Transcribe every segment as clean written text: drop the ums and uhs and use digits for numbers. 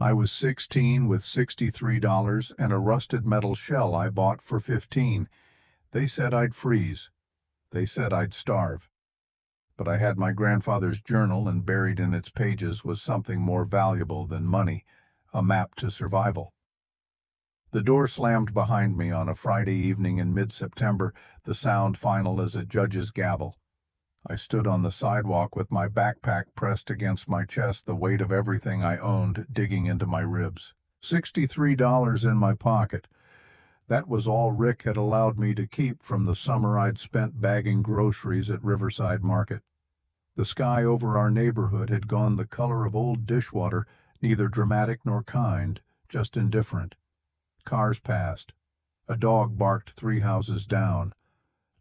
I was 16 with $63 and a rusted metal shell I bought for 15. They said I'd freeze. They said I'd starve. But I had my grandfather's journal, and buried in its pages was something more valuable than money, a map to survival. The door slammed behind me on a Friday evening in mid-September, the sound final as a judge's gavel. I stood on the sidewalk with my backpack pressed against my chest, the weight of everything I owned digging into my ribs. $63 in my pocket. That was all Rick had allowed me to keep from the summer I'd spent bagging groceries at Riverside Market. The sky over our neighborhood had gone the color of old dishwater, neither dramatic nor kind, just indifferent. Cars passed. A dog barked 3 houses down.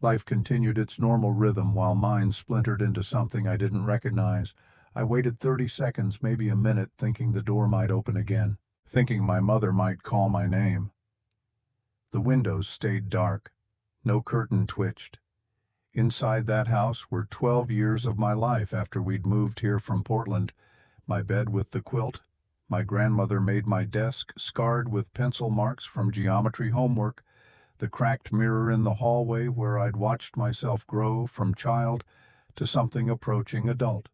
Life continued its normal rhythm while mine splintered into something I didn't recognize. I waited 30 seconds, maybe a minute, thinking the door might open again, thinking my mother might call my name. The windows stayed dark. No curtain twitched. Inside that house were 12 years of my life after we'd moved here from Portland. My bed with the quilt. My grandmother made my desk, scarred with pencil marks from geometry homework. The cracked mirror in the hallway where I'd watched myself grow from child to something approaching adult.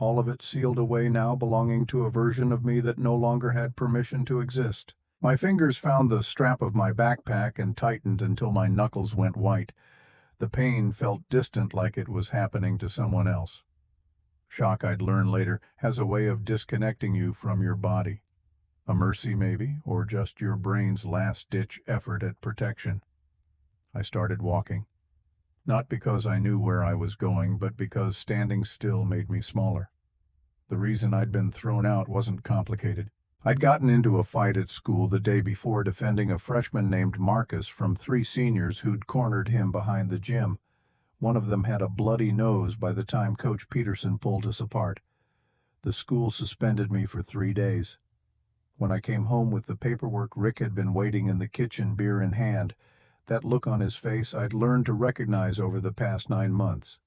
All of it sealed away now, belonging to a version of me that no longer had permission to exist. My fingers found the strap of my backpack and tightened until my knuckles went white. The pain felt distant, like it was happening to someone else. Shock, I'd learn later, has a way of disconnecting you from your body. A mercy, maybe, or just your brain's last-ditch effort at protection. I started walking. Not because I knew where I was going, but because standing still made me smaller. The reason I'd been thrown out wasn't complicated. I'd gotten into a fight at school the day before, defending a freshman named Marcus from 3 seniors who'd cornered him behind the gym. One of them had a bloody nose by the time Coach Peterson pulled us apart. The school suspended me for 3 days. When I came home with the paperwork, Rick had been waiting in the kitchen, beer in hand. That look on his face I'd learned to recognize over the past 9 months.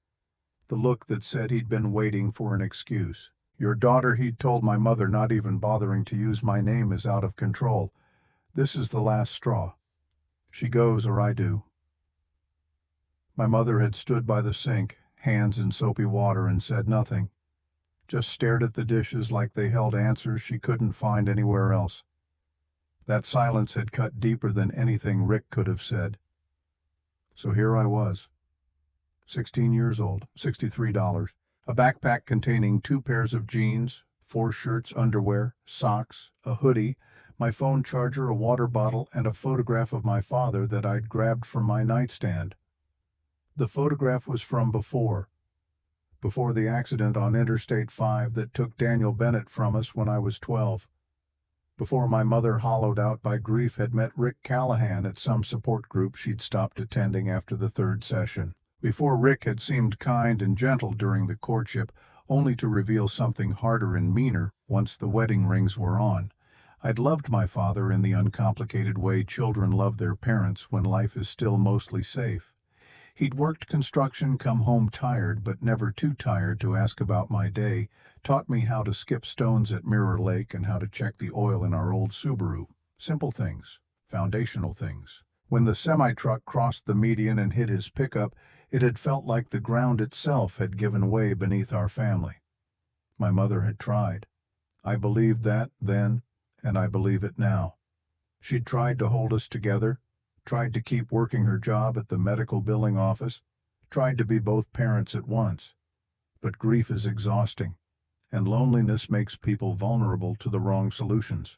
The look that said he'd been waiting for an excuse. Your daughter, he'd told my mother, not even bothering to use my name, is out of control. This is the last straw. She goes or I do. My mother had stood by the sink, hands in soapy water, and said nothing. Just stared at the dishes like they held answers she couldn't find anywhere else. That silence had cut deeper than anything Rick could have said. So here I was, 16 years old, $63, a backpack containing 2 pairs of jeans, 4 shirts, underwear, socks, a hoodie, my phone charger, a water bottle, and a photograph of my father that I'd grabbed from my nightstand. The photograph was from before the accident on Interstate 5 that took Daniel Bennett from us when I was 12. Before my mother, hollowed out by grief, had met Rick Callahan at some support group she'd stopped attending after the 3rd session. Before Rick had seemed kind and gentle during the courtship, only to reveal something harder and meaner once the wedding rings were on. I'd loved my father in the uncomplicated way children love their parents when life is still mostly safe. He'd worked construction, come home tired, but never too tired to ask about my day, taught me how to skip stones at Mirror Lake and how to check the oil in our old Subaru. Simple things, foundational things. When the semi-truck crossed the median and hit his pickup, it had felt like the ground itself had given way beneath our family. My mother had tried. I believed that then, and I believe it now. She'd tried to hold us together, tried to keep working her job at the medical billing office, tried to be both parents at once. But grief is exhausting, and loneliness makes people vulnerable to the wrong solutions.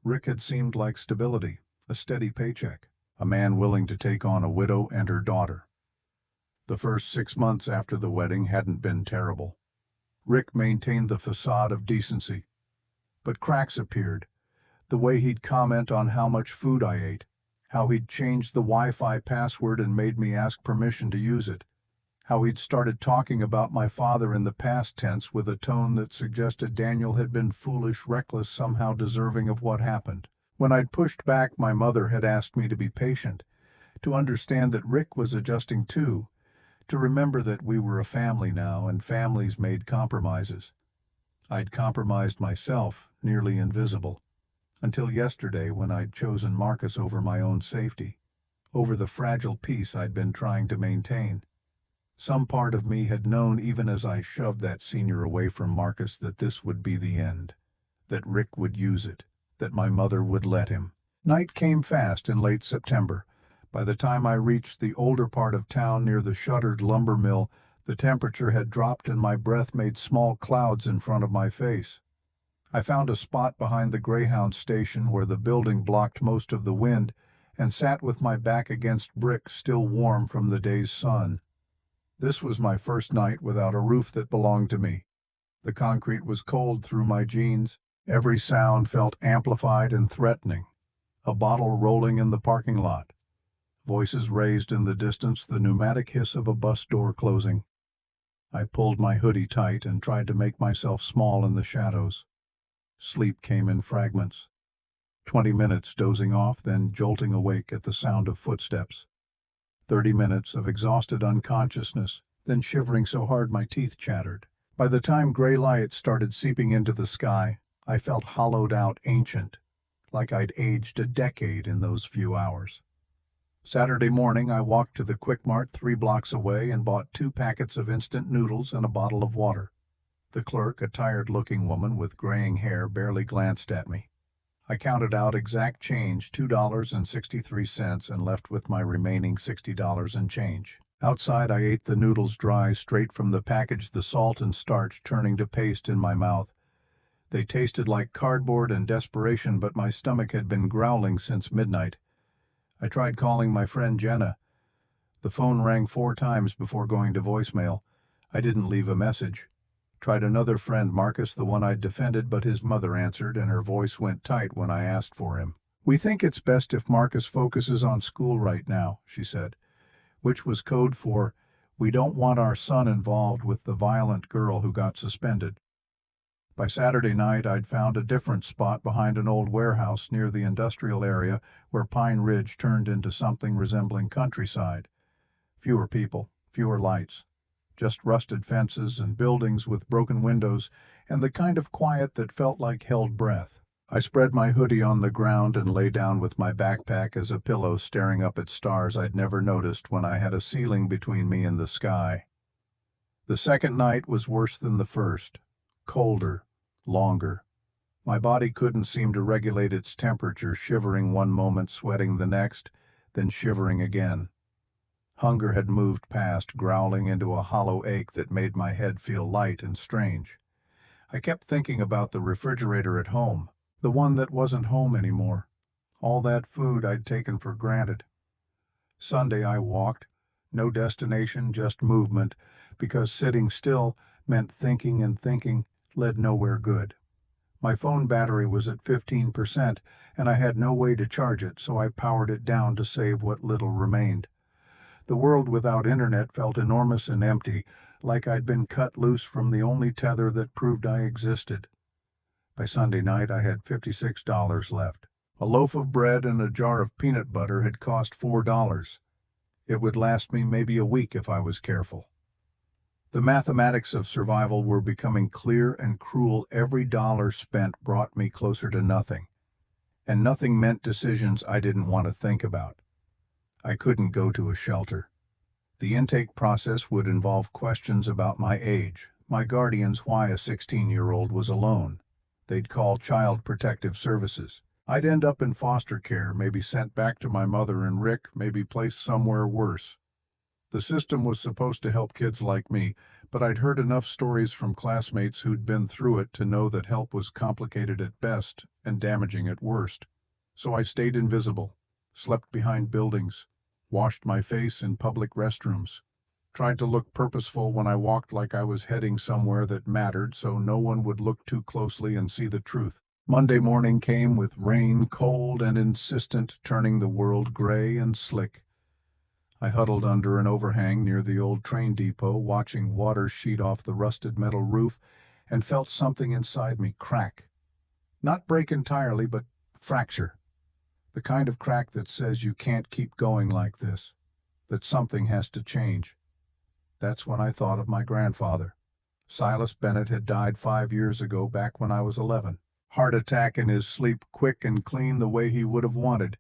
Rick had seemed like stability, a steady paycheck, a man willing to take on a widow and her daughter. The first 6 months after the wedding hadn't been terrible. Rick maintained the facade of decency. But cracks appeared. The way he'd comment on how much food I ate, how he'd changed the Wi-Fi password and made me ask permission to use it, how he'd started talking about my father in the past tense with a tone that suggested Daniel had been foolish, reckless, somehow deserving of what happened. When I'd pushed back, my mother had asked me to be patient, to understand that Rick was adjusting too, to remember that we were a family now and families made compromises. I'd compromised myself, nearly invisible, until yesterday when I'd chosen Marcus over my own safety, over the fragile peace I'd been trying to maintain. Some part of me had known even as I shoved that senior away from Marcus that this would be the end, that Rick would use it, that my mother would let him. Night came fast in late September. By the time I reached the older part of town near the shuttered lumber mill, the temperature had dropped and my breath made small clouds in front of my face. I found a spot behind the Greyhound station where the building blocked most of the wind and sat with my back against brick still warm from the day's sun. This was my first night without a roof that belonged to me. The concrete was cold through my jeans. Every sound felt amplified and threatening. A bottle rolling in the parking lot. Voices raised in the distance, the pneumatic hiss of a bus door closing. I pulled my hoodie tight and tried to make myself small in the shadows. Sleep came in fragments. 20 minutes dozing off, then jolting awake at the sound of footsteps. 30 minutes of exhausted unconsciousness, then shivering so hard my teeth chattered. By the time gray light started seeping into the sky, I felt hollowed out ancient, like I'd aged a decade in those few hours. Saturday morning, I walked to the Quick Mart 3 blocks away and bought 2 packets of instant noodles and a bottle of water. The clerk, a tired-looking woman with graying hair, barely glanced at me. I counted out exact change, $2.63, and left with my remaining $60 in change. Outside, I ate the noodles dry, straight from the package, the salt and starch turning to paste in my mouth. They tasted like cardboard and desperation, but my stomach had been growling since midnight. I tried calling my friend Jenna. The phone rang 4 times before going to voicemail. I didn't leave a message. Tried another friend, Marcus, the one I'd defended, but his mother answered, and her voice went tight when I asked for him. "We think it's best if Marcus focuses on school right now," she said, which was code for, "We don't want our son involved with the violent girl who got suspended." By Saturday night, I'd found a different spot behind an old warehouse near the industrial area where Pine Ridge turned into something resembling countryside. Fewer people, fewer lights. Just rusted fences and buildings with broken windows, and the kind of quiet that felt like held breath. I spread my hoodie on the ground and lay down with my backpack as a pillow, staring up at stars I'd never noticed when I had a ceiling between me and the sky. The second night was worse than the first. Colder, longer. My body couldn't seem to regulate its temperature, shivering one moment, sweating the next, then shivering again. Hunger had moved past, growling into a hollow ache that made my head feel light and strange. I kept thinking about the refrigerator at home, the one that wasn't home anymore. All that food I'd taken for granted. Sunday I walked, no destination, just movement, because sitting still meant thinking, and thinking led nowhere good. My phone battery was at 15%, and I had no way to charge it, so I powered it down to save what little remained. The world without internet felt enormous and empty, like I'd been cut loose from the only tether that proved I existed. By Sunday night, I had $56 left. A loaf of bread and a jar of peanut butter had cost $4. It would last me maybe a week if I was careful. The mathematics of survival were becoming clear and cruel. Every dollar spent brought me closer to nothing. And nothing meant decisions I didn't want to think about. I couldn't go to a shelter. The intake process would involve questions about my age, my guardians, why a 16-year-old was alone. They'd call Child Protective Services. I'd end up in foster care, maybe sent back to my mother and Rick, maybe placed somewhere worse. The system was supposed to help kids like me, but I'd heard enough stories from classmates who'd been through it to know that help was complicated at best and damaging at worst. So I stayed invisible, slept behind buildings, washed my face in public restrooms, tried to look purposeful when I walked, like I was heading somewhere that mattered so no one would look too closely and see the truth. Monday morning came with rain, cold and insistent, turning the world gray and slick. I huddled under an overhang near the old train depot, watching water sheet off the rusted metal roof, and felt something inside me crack. Not break entirely, but fracture. The kind of crack that says you can't keep going like this, that something has to change. That's when I thought of my grandfather. Silas Bennett had died 5 years ago, back when I was 11. Heart attack in his sleep, quick and clean the way he would have wanted.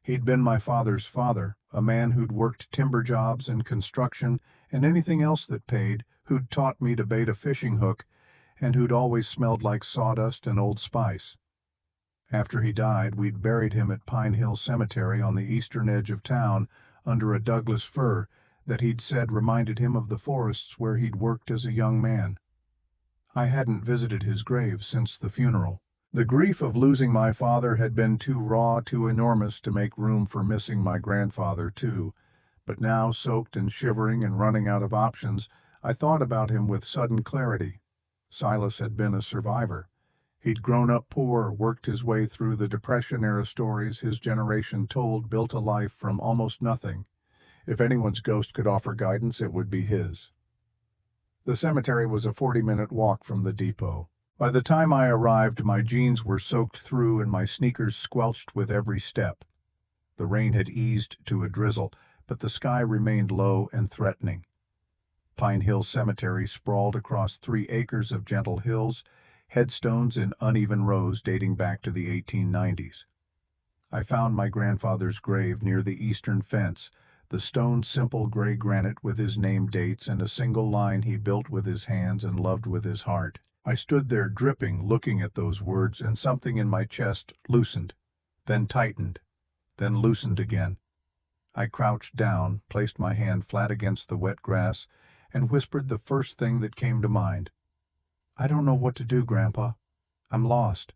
He'd been my father's father, a man who'd worked timber jobs and construction and anything else that paid, who'd taught me to bait a fishing hook, and who'd always smelled like sawdust and Old Spice. After he died, we'd buried him at Pine Hill Cemetery on the eastern edge of town under a Douglas fir that he'd said reminded him of the forests where he'd worked as a young man. I hadn't visited his grave since the funeral. The grief of losing my father had been too raw, too enormous to make room for missing my grandfather, too. But now, soaked and shivering and running out of options, I thought about him with sudden clarity. Silas had been a survivor. He'd grown up poor, worked his way through the Depression-era stories his generation told, built a life from almost nothing. If anyone's ghost could offer guidance, it would be his. The cemetery was a 40-minute walk from the depot. By the time I arrived, my jeans were soaked through and my sneakers squelched with every step. The rain had eased to a drizzle, but the sky remained low and threatening. Pine Hill Cemetery sprawled across 3 acres of gentle hills, headstones in uneven rows dating back to the 1890s. I found my grandfather's grave near the eastern fence, the stone simple gray granite with his name dates and a single line he built with his hands and loved with his heart. I stood there dripping, looking at those words, and something in my chest loosened, then tightened, then loosened again. I crouched down, placed my hand flat against the wet grass, and whispered the first thing that came to mind. "I don't know what to do, Grandpa. I'm lost."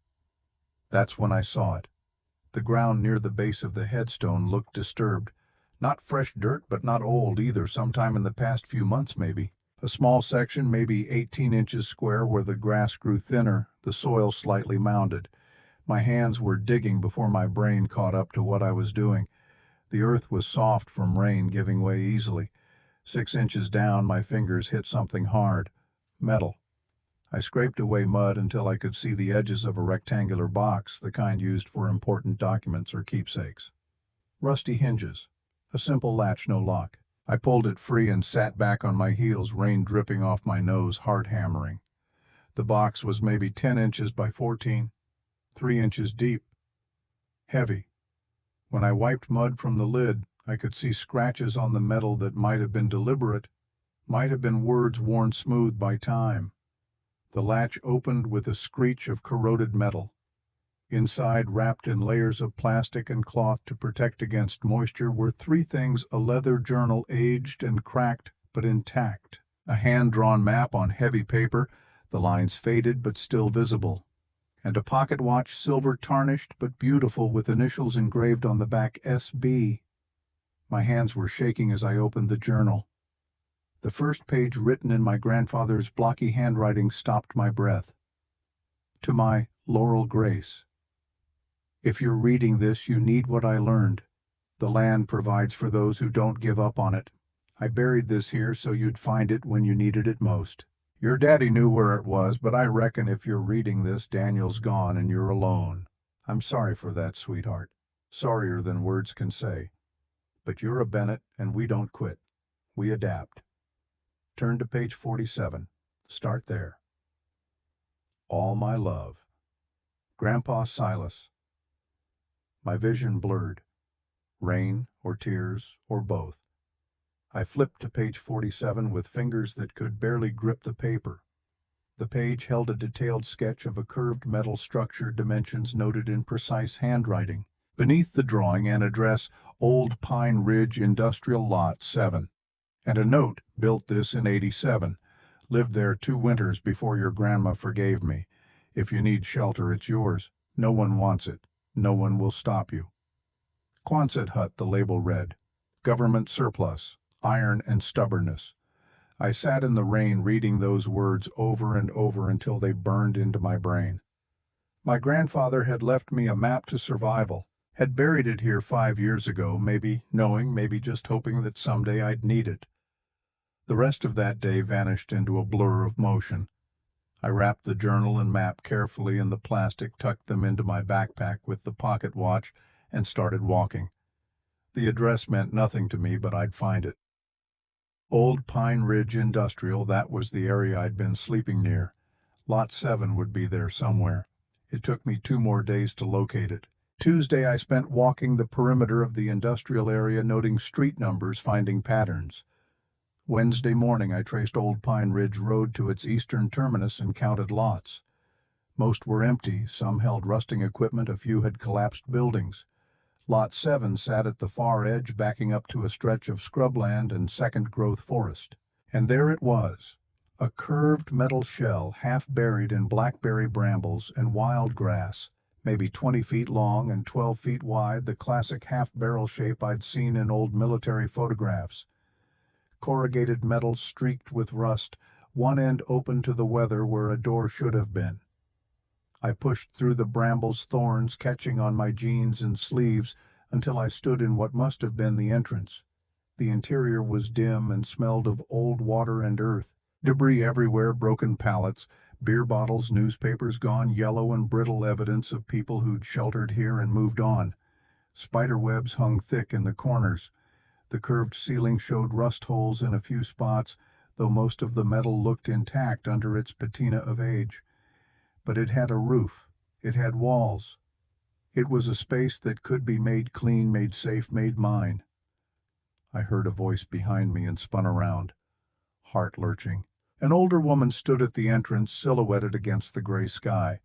That's when I saw it. The ground near the base of the headstone looked disturbed. Not fresh dirt, but not old either, sometime in the past few months maybe. A small section, maybe 18 inches square, where the grass grew thinner, the soil slightly mounded. My hands were digging before my brain caught up to what I was doing. The earth was soft from rain, giving way easily. 6 inches down, my fingers hit something hard. Metal. I scraped away mud until I could see the edges of a rectangular box, the kind used for important documents or keepsakes. Rusty hinges. A simple latch, no lock. I pulled it free and sat back on my heels, rain dripping off my nose, heart hammering. The box was maybe 10 inches by 14, 3 inches deep. Heavy. When I wiped mud from the lid, I could see scratches on the metal that might have been deliberate, might have been words worn smooth by time. The latch opened with a screech of corroded metal. Inside, wrapped in layers of plastic and cloth to protect against moisture, were 3 things: a leather journal, aged and cracked but intact, a hand-drawn map on heavy paper, the lines faded but still visible, and a pocket watch, silver tarnished but beautiful, with initials engraved on the back, S.B. My hands were shaking as I opened the journal. The first page, written in my grandfather's blocky handwriting, stopped my breath. To my Laurel Grace. If you're reading this, you need what I learned. The land provides for those who don't give up on it. I buried this here so you'd find it when you needed it most. Your daddy knew where it was, but I reckon if you're reading this, Daniel's gone and you're alone. I'm sorry for that, sweetheart. Sorrier than words can say. But you're a Bennett, and we don't quit. We adapt. Turn to page 47. Start there. All my love. Grandpa Silas. My vision blurred. Rain or tears or both. I flipped to page 47 with fingers that could barely grip the paper. The page held a detailed sketch of a curved metal structure, dimensions noted in precise handwriting. Beneath the drawing, an address, Old Pine Ridge Industrial Lot 7. And a note, built this in 87. Lived there 2 winters before your grandma forgave me. If you need shelter, it's yours. No one wants it. No one will stop you. Quonset hut, the label read. Government surplus, iron and stubbornness. I sat in the rain reading those words over and over until they burned into my brain. My grandfather had left me a map to survival, had buried it here 5 years ago, maybe knowing, maybe just hoping that someday I'd need it. The rest of that day vanished into a blur of motion. I wrapped the journal and map carefully in the plastic, tucked them into my backpack with the pocket watch, and started walking. The address meant nothing to me, but I'd find it. Old Pine Ridge Industrial, that was the area I'd been sleeping near. Lot 7 would be there somewhere. It took me 2 more days to locate it. Tuesday I spent walking the perimeter of the industrial area, noting street numbers, finding patterns. Wednesday morning I traced Old Pine Ridge Road to its eastern terminus and counted lots. Most were empty, some held rusting equipment, a few had collapsed buildings. Lot 7 sat at the far edge, backing up to a stretch of scrubland and second-growth forest. And there it was, a curved metal shell half buried in blackberry brambles and wild grass, maybe 20 feet long and 12 feet wide, the classic half-barrel shape I'd seen in old military photographs. Corrugated metal streaked with rust, one end open to the weather where a door should have been. I pushed through the brambles, thorns catching on my jeans and sleeves, until I stood in what must have been the entrance. The interior was dim and smelled of old water and earth. Debris everywhere, broken pallets, beer bottles, newspapers gone yellow, and brittle evidence of people who'd sheltered here and moved on. Spider webs hung thick in the corners. The curved ceiling showed rust holes in a few spots, though most of the metal looked intact under its patina of age. But it had a roof. It had walls. It was a space that could be made clean, made safe, made mine. I heard a voice behind me and spun around, heart lurching. An older woman stood at the entrance, silhouetted against the gray sky.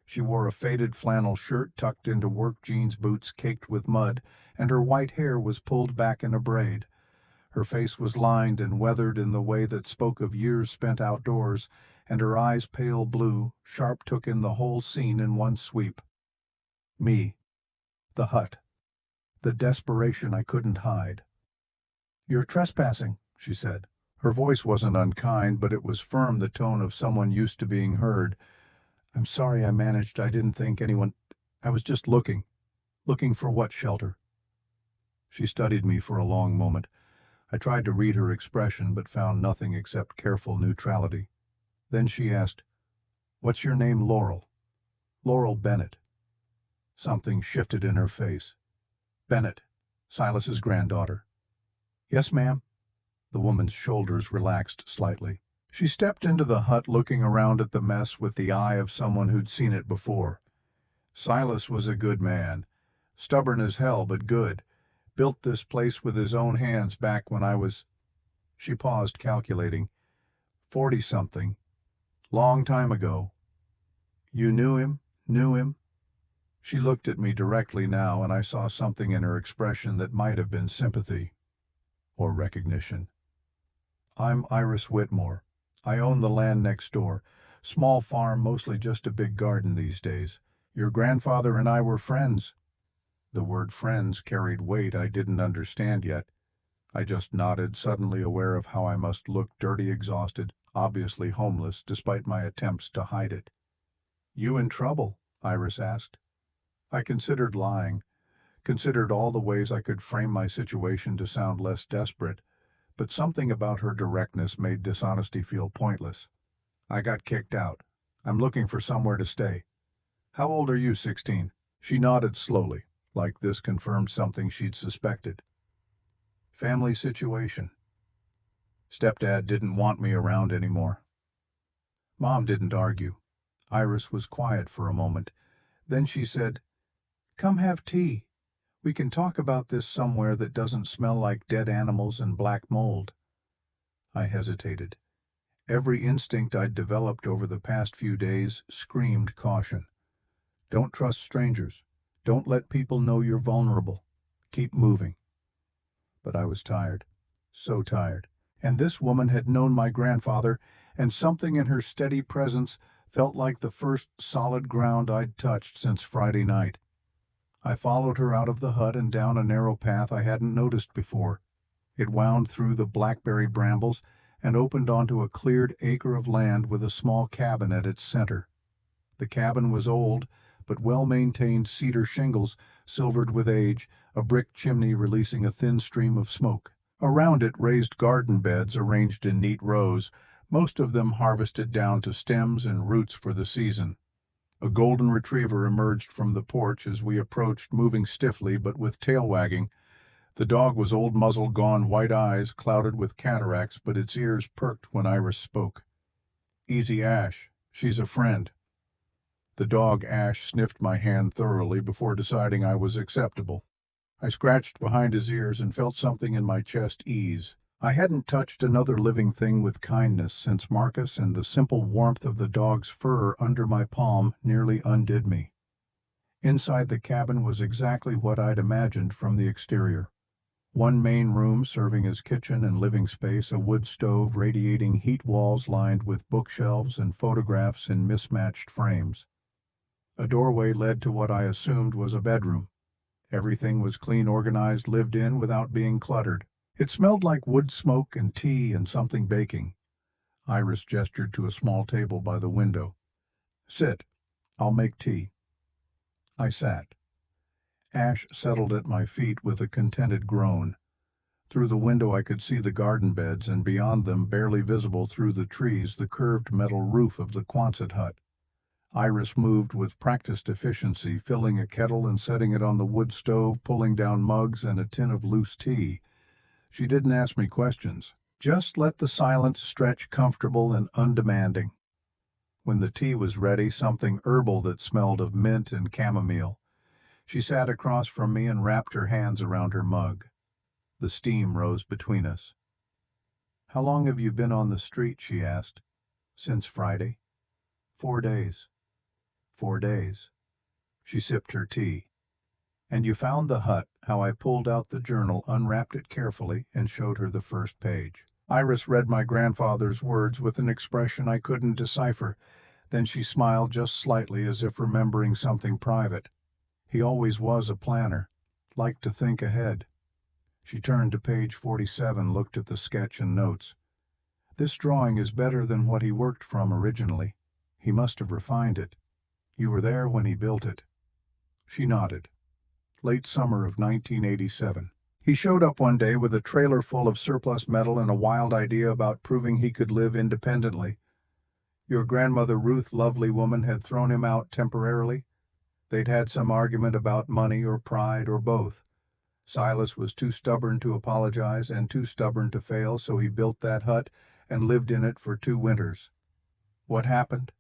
She wore a faded flannel shirt tucked into work jeans, boots caked with mud, and her white hair was pulled back in a braid. Her face was lined and weathered in the way that spoke of years spent outdoors, and her eyes pale blue, sharp, took in the whole scene in one sweep. Me. The hut. The desperation I couldn't hide. "You're trespassing," she said. Her voice wasn't unkind, but it was firm, the tone of someone used to being heard. "I'm sorry I managed. I didn't think anyone... I was just looking. Looking for what shelter?" She studied me for a long moment. I tried to read her expression, but found nothing except careful neutrality. Then she asked, "What's your name?" "Laurel." "Laurel Bennett." Something shifted in her face. "Bennett, Silas's granddaughter." "Yes, ma'am." The woman's shoulders relaxed slightly. She stepped into the hut, looking around at the mess with the eye of someone who'd seen it before. "Silas was a good man. Stubborn as hell, but good. Built this place with his own hands back when I was..." She paused, calculating. 40-something. Long time ago. "You knew him? Knew him?" She looked at me directly now, and I saw something in her expression that might have been sympathy. Or recognition. "I'm Iris Whitmore. I own the land next door. Small farm, mostly just a big garden these days. Your grandfather and I were friends." The word friends carried weight I didn't understand yet. I just nodded, suddenly aware of how I must look, dirty, exhausted, obviously homeless, despite my attempts to hide it. "You in trouble?" Iris asked. I considered lying, considered all the ways I could frame my situation to sound less desperate, but something about her directness made dishonesty feel pointless. "I got kicked out. I'm looking for somewhere to stay." "How old are you?" 16. She nodded slowly, like this confirmed something she'd suspected. "Family situation. Stepdad didn't want me around anymore." Mom didn't argue. Iris was quiet for a moment. Then she said, "Come have tea. We can talk about this somewhere that doesn't smell like dead animals and black mold." I hesitated. Every instinct I'd developed over the past few days screamed caution. Don't trust strangers. Don't let people know you're vulnerable. Keep moving. But I was tired. So tired. And this woman had known my grandfather, and something in her steady presence felt like the first solid ground I'd touched since Friday night. I followed her out of the hut and down a narrow path I hadn't noticed before. It wound through the blackberry brambles and opened onto a cleared acre of land with a small cabin at its center. The cabin was old, but well-maintained cedar shingles, silvered with age, a brick chimney releasing a thin stream of smoke. Around it, raised garden beds arranged in neat rows, most of them harvested down to stems and roots for the season. A golden retriever emerged from the porch as we approached, moving stiffly but with tail wagging. The dog was old muzzle gone, white eyes clouded with cataracts, but its ears perked when Iris spoke. "Easy Ash. She's a friend." The dog Ash sniffed my hand thoroughly before deciding I was acceptable. I scratched behind his ears and felt something in my chest ease. I hadn't touched another living thing with kindness since Marcus, and the simple warmth of the dog's fur under my palm nearly undid me. Inside the cabin was exactly what I'd imagined from the exterior. One main room serving as kitchen and living space, a wood stove radiating heat, walls lined with bookshelves and photographs in mismatched frames. A doorway led to what I assumed was a bedroom. Everything was clean, organized, lived in without being cluttered. It smelled like wood smoke and tea and something baking. Iris gestured to a small table by the window. "Sit. I'll make tea." I sat. Ash settled at my feet with a contented groan. Through the window I could see the garden beds, and beyond them, barely visible through the trees, the curved metal roof of the Quonset hut. Iris moved with practiced efficiency, filling a kettle and setting it on the wood stove, pulling down mugs and a tin of loose tea. She didn't ask me questions, just let the silence stretch comfortable and undemanding. When the tea was ready, something herbal that smelled of mint and chamomile, she sat across from me and wrapped her hands around her mug. The steam rose between us. "How long have you been on the street?" she asked. "Since Friday." 4 days. 4 days. She sipped her tea. "And you found the hut?" How I pulled out the journal, unwrapped it carefully, and showed her the first page. Iris read my grandfather's words with an expression I couldn't decipher. Then she smiled just slightly, as if remembering something private. He always was a planner, liked to think ahead. She turned to page 47, looked at the sketch and notes. "This drawing is better than what he worked from originally. He must have refined it. You were there when he built it." She nodded. "Late summer of 1987. He showed up one day with a trailer full of surplus metal and a wild idea about proving he could live independently. Your grandmother Ruth, lovely woman, had thrown him out temporarily. They'd had some argument about money or pride or both. Silas was too stubborn to apologize and too stubborn to fail, so he built that hut and lived in it for 2 winters. What happened?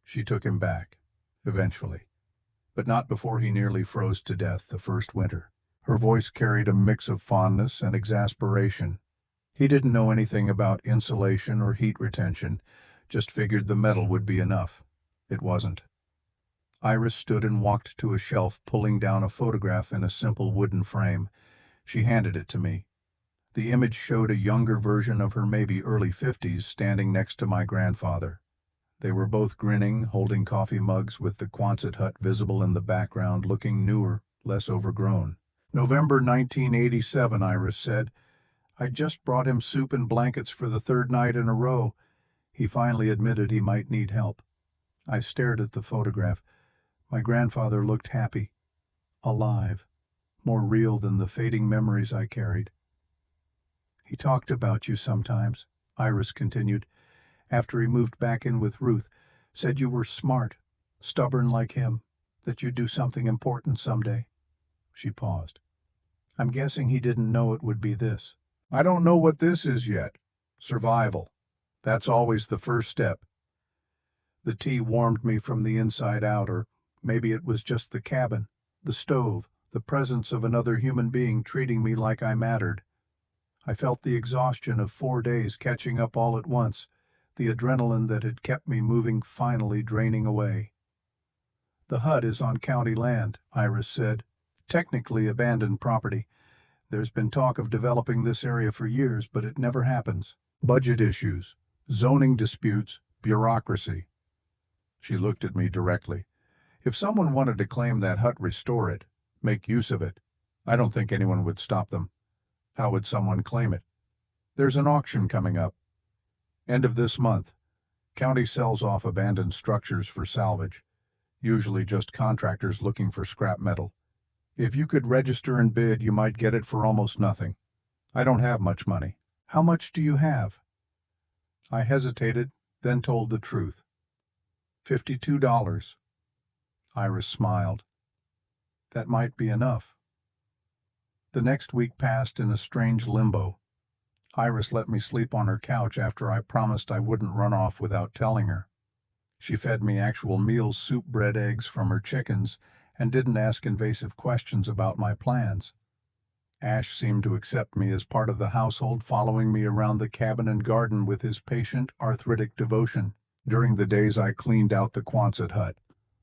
She took him back, eventually, but not before he nearly froze to death the first winter." Her voice carried a mix of fondness and exasperation. "He didn't know anything about insulation or heat retention, just figured the metal would be enough. It wasn't." Iris stood and walked to a shelf, pulling down a photograph in a simple wooden frame. She handed it to me. The image showed a younger version of her, maybe early 50s, standing next to my grandfather. They were both grinning, holding coffee mugs, with the Quonset hut visible in the background, looking newer, less overgrown. "November 1987, Iris said. "I'd just brought him soup and blankets for the 3rd night in a row. He finally admitted he might need help." I stared at the photograph. My grandfather looked happy, alive, more real than the fading memories I carried. "He talked about you sometimes," Iris continued, "after he moved back in with Ruth. Said you were smart, stubborn like him, that you'd do something important someday." She paused. "I'm guessing he didn't know it would be this." "I don't know what this is yet. Survival. That's always the first step." The tea warmed me from the inside out, or maybe it was just the cabin, the stove, the presence of another human being treating me like I mattered. I felt the exhaustion of 4 days catching up all at once, the adrenaline that had kept me moving finally draining away. "The hut is on county land," Iris said. "Technically abandoned property. There's been talk of developing this area for years, but it never happens. Budget issues, zoning disputes, bureaucracy." She looked at me directly. "If someone wanted to claim that hut, restore it, make use of it, I don't think anyone would stop them. How would someone claim it? There's an auction coming up. End of this month. County sells off abandoned structures for salvage, usually just contractors looking for scrap metal. If you could register and bid, you might get it for almost nothing. I don't have much money." "How much do you have?" I hesitated, then told the truth. $52. Iris smiled. "That might be enough." The next week passed in a strange limbo. Iris let me sleep on her couch after I promised I wouldn't run off without telling her. She fed me actual meals, soup, bread, eggs from her chickens, and didn't ask invasive questions about my plans. Ash seemed to accept me as part of the household, following me around the cabin and garden with his patient, arthritic devotion. During the days I cleaned out the Quonset hut,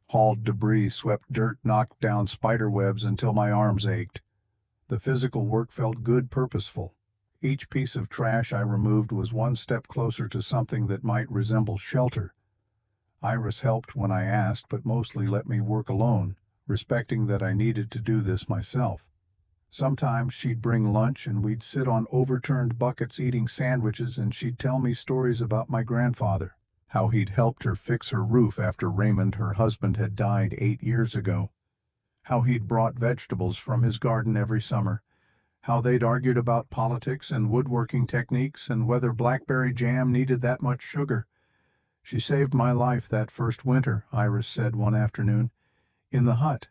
hauled debris, swept dirt, knocked down spider webs until my arms ached. The physical work felt good, purposeful. Each piece of trash I removed was one step closer to something that might resemble shelter. Iris helped when I asked, but mostly let me work alone, respecting that I needed to do this myself. Sometimes she'd bring lunch and we'd sit on overturned buckets eating sandwiches, and she'd tell me stories about my grandfather, how he'd helped her fix her roof after Raymond, her husband, had died 8 years ago, how he'd brought vegetables from his garden every summer, how they'd argued about politics and woodworking techniques and whether blackberry jam needed that much sugar. She saved my life that first winter, Iris said one afternoon, in the hut.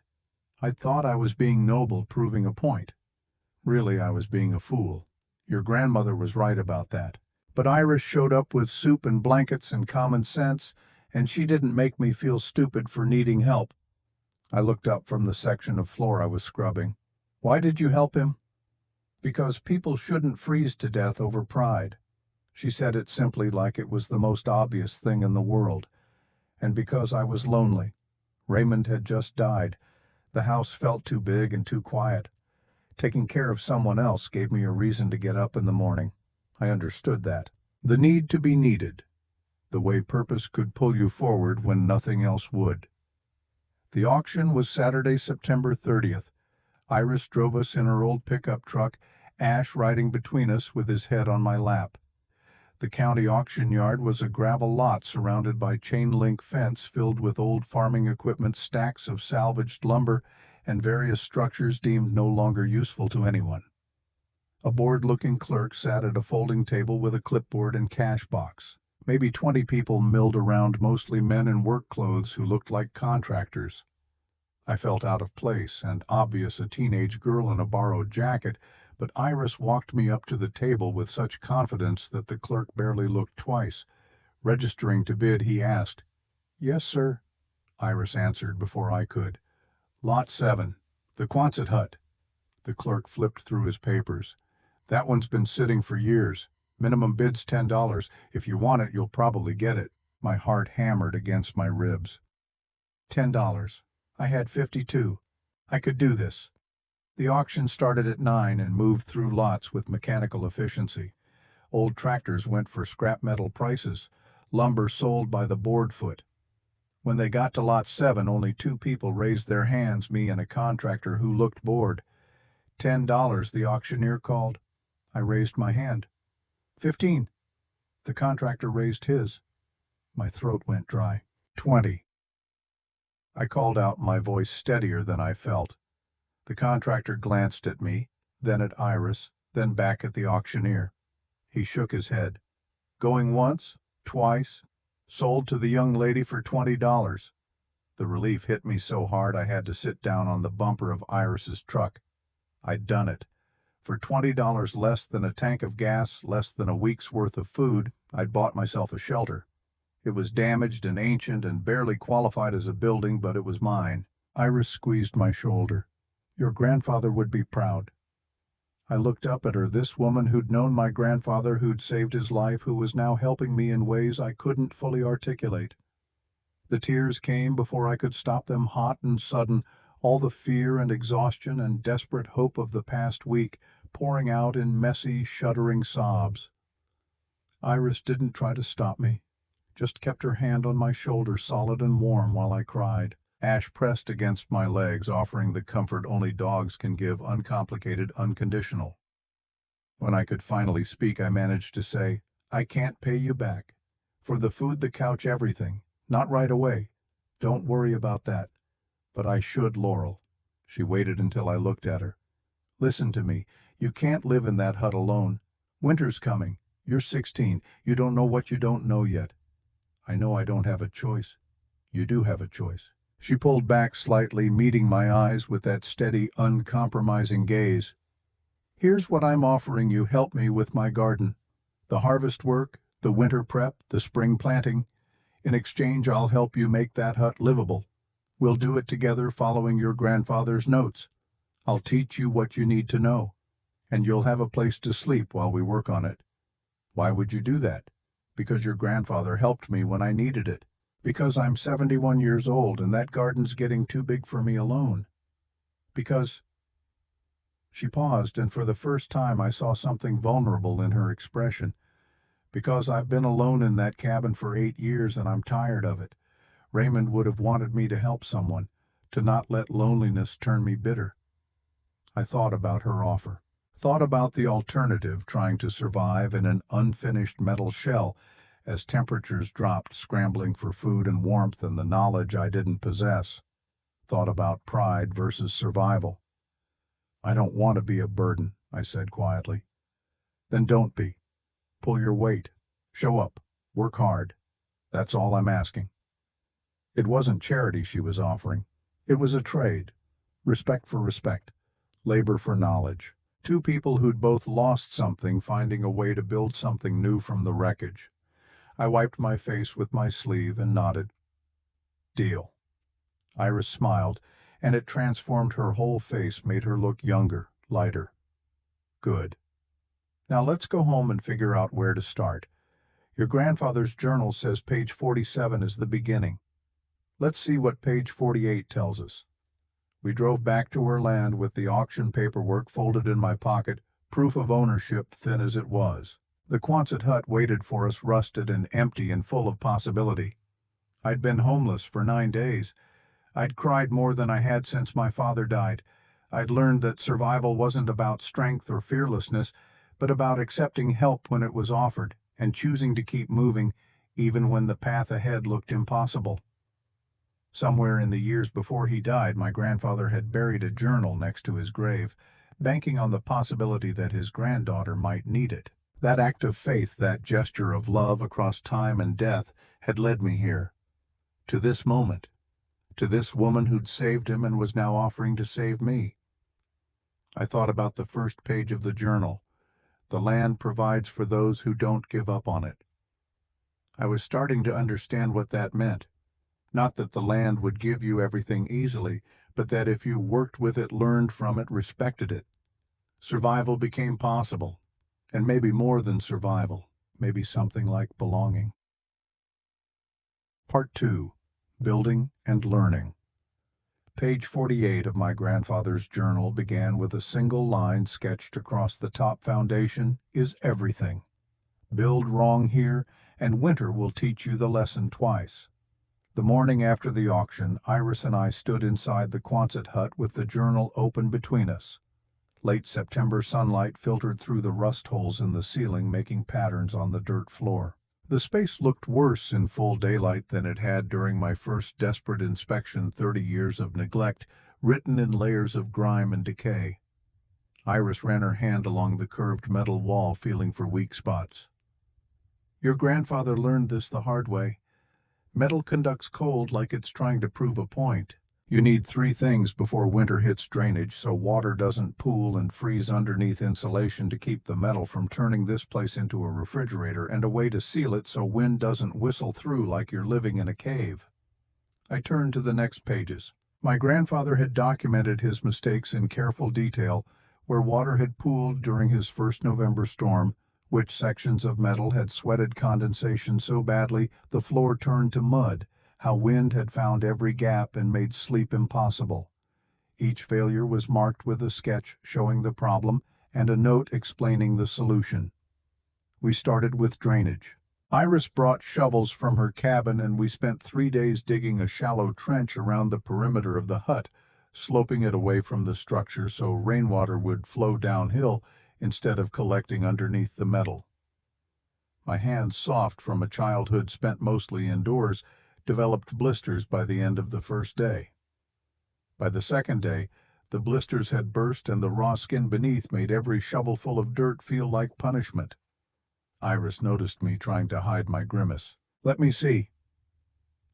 I thought I was being noble, proving a point. Really, I was being a fool. Your grandmother was right about that. But Iris showed up with soup and blankets and common sense, and she didn't make me feel stupid for needing help. I looked up from the section of floor I was scrubbing. Why did you help him? Because people shouldn't freeze to death over pride. She said it simply, like it was the most obvious thing in the world. And because I was lonely. Raymond had just died. The house felt too big and too quiet. Taking care of someone else gave me a reason to get up in the morning. I understood that. The need to be needed. The way purpose could pull you forward when nothing else would. The auction was Saturday, September 30th. Iris drove us in her old pickup truck, Ash riding between us with his head on my lap. The county auction yard was a gravel lot surrounded by chain-link fence filled with old farming equipment, stacks of salvaged lumber, and various structures deemed no longer useful to anyone. A bored-looking clerk sat at a folding table with a clipboard and cash box. Maybe 20 people milled around, mostly men in work clothes who looked like contractors. I felt out of place and obvious, a teenage girl in a borrowed jacket, but Iris walked me up to the table with such confidence that the clerk barely looked twice. Registering to bid, he asked, "Yes, sir," Iris answered before I could. "Lot 7, the Quonset hut." The clerk flipped through his papers. "That one's been sitting for years. Minimum bid's $10. If you want it, you'll probably get it." My heart hammered against my ribs. $10. I had 52. I could do this. The auction started at 9 and moved through lots with mechanical efficiency. Old tractors went for scrap metal prices, lumber sold by the board foot. When they got to lot 7, only 2 people raised their hands, me and a contractor who looked bored. $10, the auctioneer called. I raised my hand. 15. The contractor raised his. My throat went dry. 20. I called out, my voice steadier than I felt. The contractor glanced at me, then at Iris, then back at the auctioneer. He shook his head. "Going once, twice, sold to the young lady for $20. The relief hit me so hard I had to sit down on the bumper of Iris's truck. I'd done it. For $20 less than a tank of gas, less than a week's worth of food, I'd bought myself a shelter. It was damaged and ancient and barely qualified as a building, but it was mine. Iris squeezed my shoulder. "Your grandfather would be proud." I looked up at her, this woman who'd known my grandfather, who'd saved his life, who was now helping me in ways I couldn't fully articulate. The tears came before I could stop them, hot and sudden, all the fear and exhaustion and desperate hope of the past week pouring out in messy, shuddering sobs. Iris didn't try to stop me, just kept her hand on my shoulder solid and warm while I cried. Ash pressed against my legs, offering the comfort only dogs can give, uncomplicated, unconditional. When I could finally speak, I managed to say, "I can't pay you back. For the food, the couch, everything. Not right away. Don't worry about that. But I should, Laurel." She waited until I looked at her. "Listen to me. You can't live in that hut alone. Winter's coming. You're 16. You don't know what you don't know yet. I know I don't have a choice. You do have a choice." She pulled back slightly, meeting my eyes with that steady, uncompromising gaze. "Here's what I'm offering you. Help me with my garden. The harvest work, the winter prep, the spring planting. In exchange, I'll help you make that hut livable. We'll do it together following your grandfather's notes. I'll teach you what you need to know, and you'll have a place to sleep while we work on it." "Why would you do that?" "Because your grandfather helped me when I needed it. Because I'm 71 years old and that garden's getting too big for me alone. Because—" She paused, and for the first time I saw something vulnerable in her expression. "Because I've been alone in that cabin for 8 years and I'm tired of it. Raymond would have wanted me to help someone, to not let loneliness turn me bitter." I thought about her offer. Thought about the alternative, trying to survive in an unfinished metal shell as temperatures dropped, scrambling for food and warmth and the knowledge I didn't possess. Thought about pride versus survival. "I don't want to be a burden," I said quietly. "Then don't be. Pull your weight. Show up. Work hard. That's all I'm asking." It wasn't charity she was offering. It was a trade. Respect for respect. Labor for knowledge. Two people who'd both lost something, finding a way to build something new from the wreckage. I wiped my face with my sleeve and nodded. "Deal." Iris smiled, and it transformed her whole face, made her look younger, lighter. "Good. Now let's go home and figure out where to start. Your grandfather's journal says page 47 is the beginning. Let's see what page 48 tells us." We drove back to her land with the auction paperwork folded in my pocket, proof of ownership thin as it was. The Quonset hut waited for us, rusted and empty and full of possibility. I'd been homeless for 9 days. I'd cried more than I had since my father died. I'd learned that survival wasn't about strength or fearlessness, but about accepting help when it was offered and choosing to keep moving even when the path ahead looked impossible. Somewhere in the years before he died, my grandfather had buried a journal next to his grave, banking on the possibility that his granddaughter might need it. That act of faith, that gesture of love across time and death, had led me here, to this moment, to this woman who'd saved him and was now offering to save me. I thought about the first page of the journal. The land provides for those who don't give up on it. I was starting to understand what that meant. Not that the land would give you everything easily, but that if you worked with it, learned from it, respected it, survival became possible. And maybe more than survival, maybe something like belonging. Part 2. Building and Learning. Page 48 of my grandfather's journal began with a single line sketched across the top foundation: "Is everything. Build wrong here, and winter will teach you the lesson twice." The morning after the auction, Iris and I stood inside the Quonset hut with the journal open between us. Late September sunlight filtered through the rust holes in the ceiling, making patterns on the dirt floor. The space looked worse in full daylight than it had during my first desperate inspection, 30 years of neglect, written in layers of grime and decay. Iris ran her hand along the curved metal wall, feeling for weak spots. "Your grandfather learned this the hard way. Metal conducts cold like it's trying to prove a point. You need 3 things before winter hits: drainage, so water doesn't pool and freeze underneath; insulation to keep the metal from turning this place into a refrigerator; and a way to seal it so wind doesn't whistle through like you're living in a cave." I turned to the next pages. My grandfather had documented his mistakes in careful detail: where water had pooled during his first November storm, which sections of metal had sweated condensation so badly the floor turned to mud, how wind had found every gap and made sleep impossible. Each failure was marked with a sketch showing the problem and a note explaining the solution. We started with drainage. Iris brought shovels from her cabin, and we spent 3 days digging a shallow trench around the perimeter of the hut, sloping it away from the structure so rainwater would flow downhill instead of collecting underneath the metal. My hands, soft from a childhood spent mostly indoors, developed blisters by the end of the first day. By the second day, the blisters had burst, and the raw skin beneath made every shovelful of dirt feel like punishment. Iris noticed me trying to hide my grimace. "Let me see."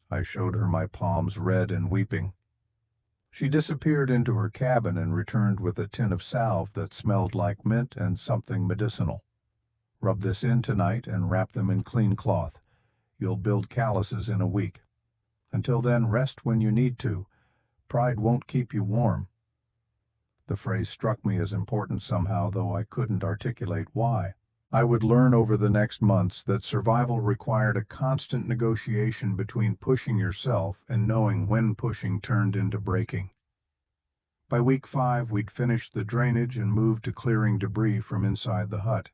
I showed her my palms, red and weeping. She disappeared into her cabin and returned with a tin of salve that smelled like mint and something medicinal. "Rub this in tonight and wrap them in clean cloth. You'll build calluses in a week. Until then, rest when you need to. Pride won't keep you warm." The phrase struck me as important somehow, though I couldn't articulate why. I would learn over the next months that survival required a constant negotiation between pushing yourself and knowing when pushing turned into breaking. By week 5, we'd finished the drainage and moved to clearing debris from inside the hut.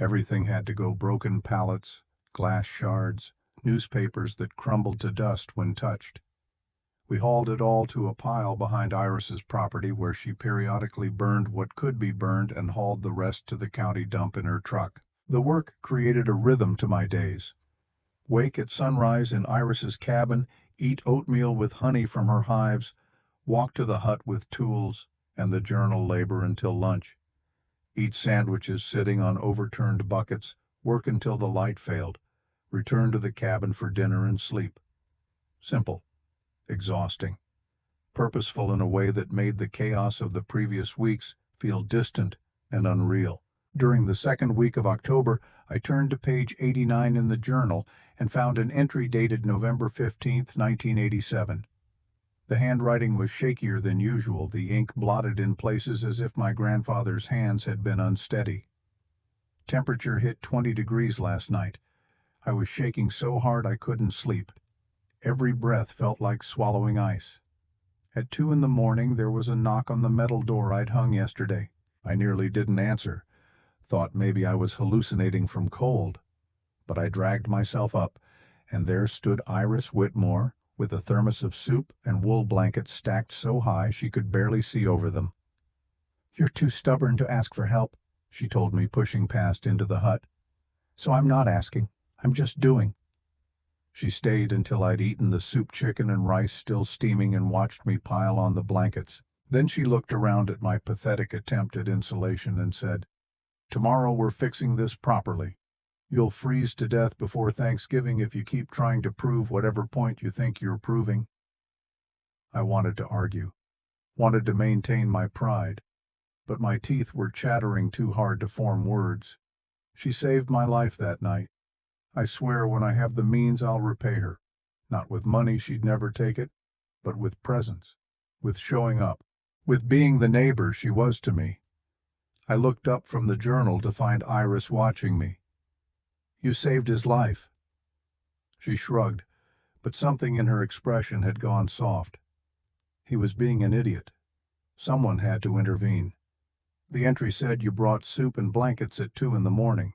Everything had to go: broken pallets, glass shards, newspapers that crumbled to dust when touched. We hauled it all to a pile behind Iris's property, where she periodically burned what could be burned and hauled the rest to the county dump in her truck. The work created a rhythm to my days. Wake at sunrise in Iris's cabin, eat oatmeal with honey from her hives, walk to the hut with tools and the journal labor until lunch, eat sandwiches sitting on overturned buckets, work until the light failed, return to the cabin for dinner and sleep. Simple. Exhausting, purposeful in a way that made the chaos of the previous weeks feel distant and unreal. During the second week of October, I turned to page 89 in the journal and found an entry dated November 15, 1987. The handwriting was shakier than usual, the ink blotted in places as if my grandfather's hands had been unsteady. Temperature hit 20 degrees last night. I was shaking so hard I couldn't sleep. Every breath felt like swallowing ice. At 2 in the morning, there was a knock on the metal door I'd hung yesterday. I nearly didn't answer. Thought maybe I was hallucinating from cold. But I dragged myself up, and there stood Iris Whitmore, with a thermos of soup and wool blankets stacked so high she could barely see over them. "You're too stubborn to ask for help," she told me, pushing past into the hut. "So I'm not asking. I'm just doing." She stayed until I'd eaten the soup, chicken, and rice still steaming, and watched me pile on the blankets. Then she looked around at my pathetic attempt at insulation and said, "Tomorrow we're fixing this properly. You'll freeze to death before Thanksgiving if you keep trying to prove whatever point you think you're proving." I wanted to argue, wanted to maintain my pride, but my teeth were chattering too hard to form words. She saved my life that night. I swear when I have the means I'll repay her. Not with money, she'd never take it, but with presence, with showing up, with being the neighbor she was to me. I looked up from the journal to find Iris watching me. "You saved his life." She shrugged, but something in her expression had gone soft. He was being an idiot. Someone had to intervene. The entry said you brought soup and blankets at 2 in the morning.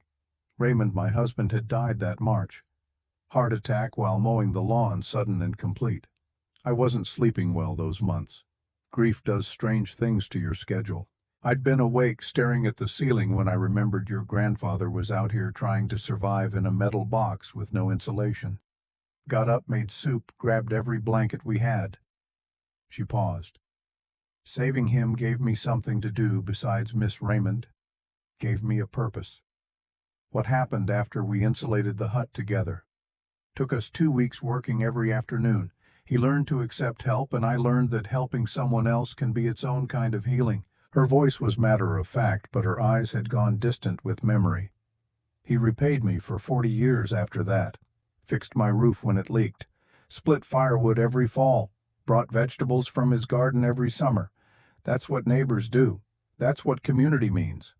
Raymond, my husband, had died that March. Heart attack while mowing the lawn, sudden and complete. I wasn't sleeping well those months. Grief does strange things to your schedule. I'd been awake staring at the ceiling when I remembered your grandfather was out here trying to survive in a metal box with no insulation. Got up, made soup, grabbed every blanket we had. She paused. Saving him gave me something to do besides miss Raymond. Gave me a purpose. What happened after we insulated the hut together? Took us 2 weeks working every afternoon. He learned to accept help, and I learned that helping someone else can be its own kind of healing. Her voice was matter-of-fact, but her eyes had gone distant with memory. He repaid me for 40 years after that. Fixed my roof when it leaked. Split firewood every fall. Brought vegetables from his garden every summer. That's what neighbors do. That's what community means.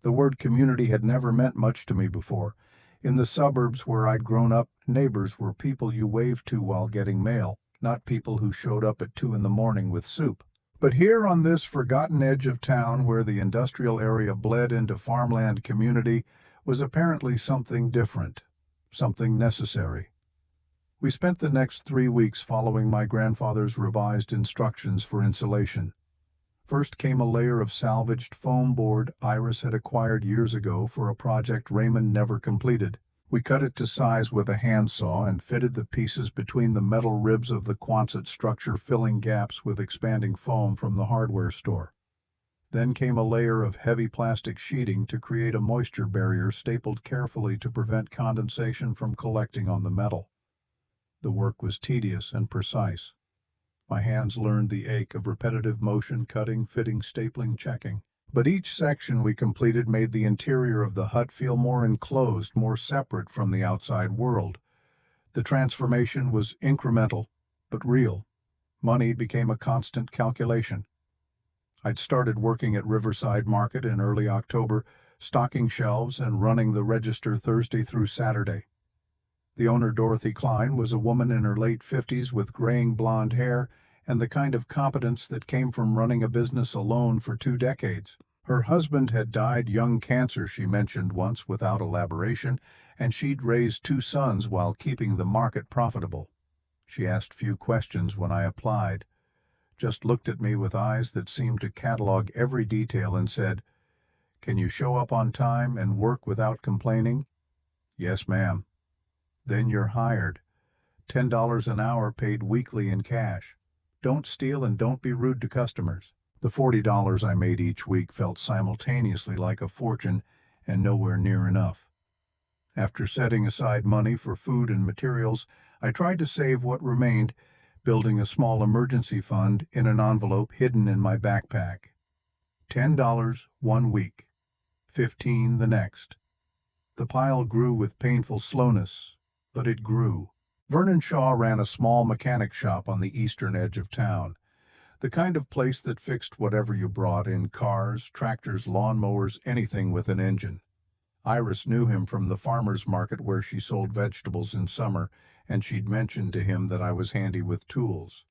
The word community had never meant much to me before. In the suburbs where I'd grown up, neighbors were people you waved to while getting mail, not people who showed up at 2 in the morning with soup. But here on this forgotten edge of town where the industrial area bled into farmland community was apparently something different, something necessary. We spent the next 3 weeks following my grandfather's revised instructions for insulation. First came a layer of salvaged foam board Iris had acquired years ago for a project Raymond never completed. We cut it to size with a handsaw and fitted the pieces between the metal ribs of the Quonset structure, filling gaps with expanding foam from the hardware store. Then came a layer of heavy plastic sheeting to create a moisture barrier stapled carefully to prevent condensation from collecting on the metal. The work was tedious and precise. My hands learned the ache of repetitive motion, cutting, fitting, stapling, checking. But each section we completed made the interior of the hut feel more enclosed, more separate from the outside world. The transformation was incremental, but real. Money became a constant calculation. I'd started working at Riverside Market in early October, stocking shelves and running the register Thursday through Saturday. The owner, Dorothy Klein, was a woman in her late 50s with graying blonde hair and the kind of competence that came from running a business alone for 2 decades. Her husband had died young cancer, she mentioned once without elaboration, and she'd raised 2 sons while keeping the market profitable. She asked few questions when I applied, just looked at me with eyes that seemed to catalog every detail and said, "Can you show up on time and work without complaining?" "Yes, ma'am." "Then you're hired. $10 an hour paid weekly in cash. Don't steal and don't be rude to customers." The $40 I made each week felt simultaneously like a fortune and nowhere near enough. After setting aside money for food and materials, I tried to save what remained, building a small emergency fund in an envelope hidden in my backpack. $10 one week, 15 the next. The pile grew with painful slowness, but it grew. Vernon Shaw ran a small mechanic shop on the eastern edge of town, the kind of place that fixed whatever you brought in: cars, tractors, lawnmowers, anything with an engine. Iris knew him from the farmer's market where she sold vegetables in summer, and she'd mentioned to him that I was handy with tools.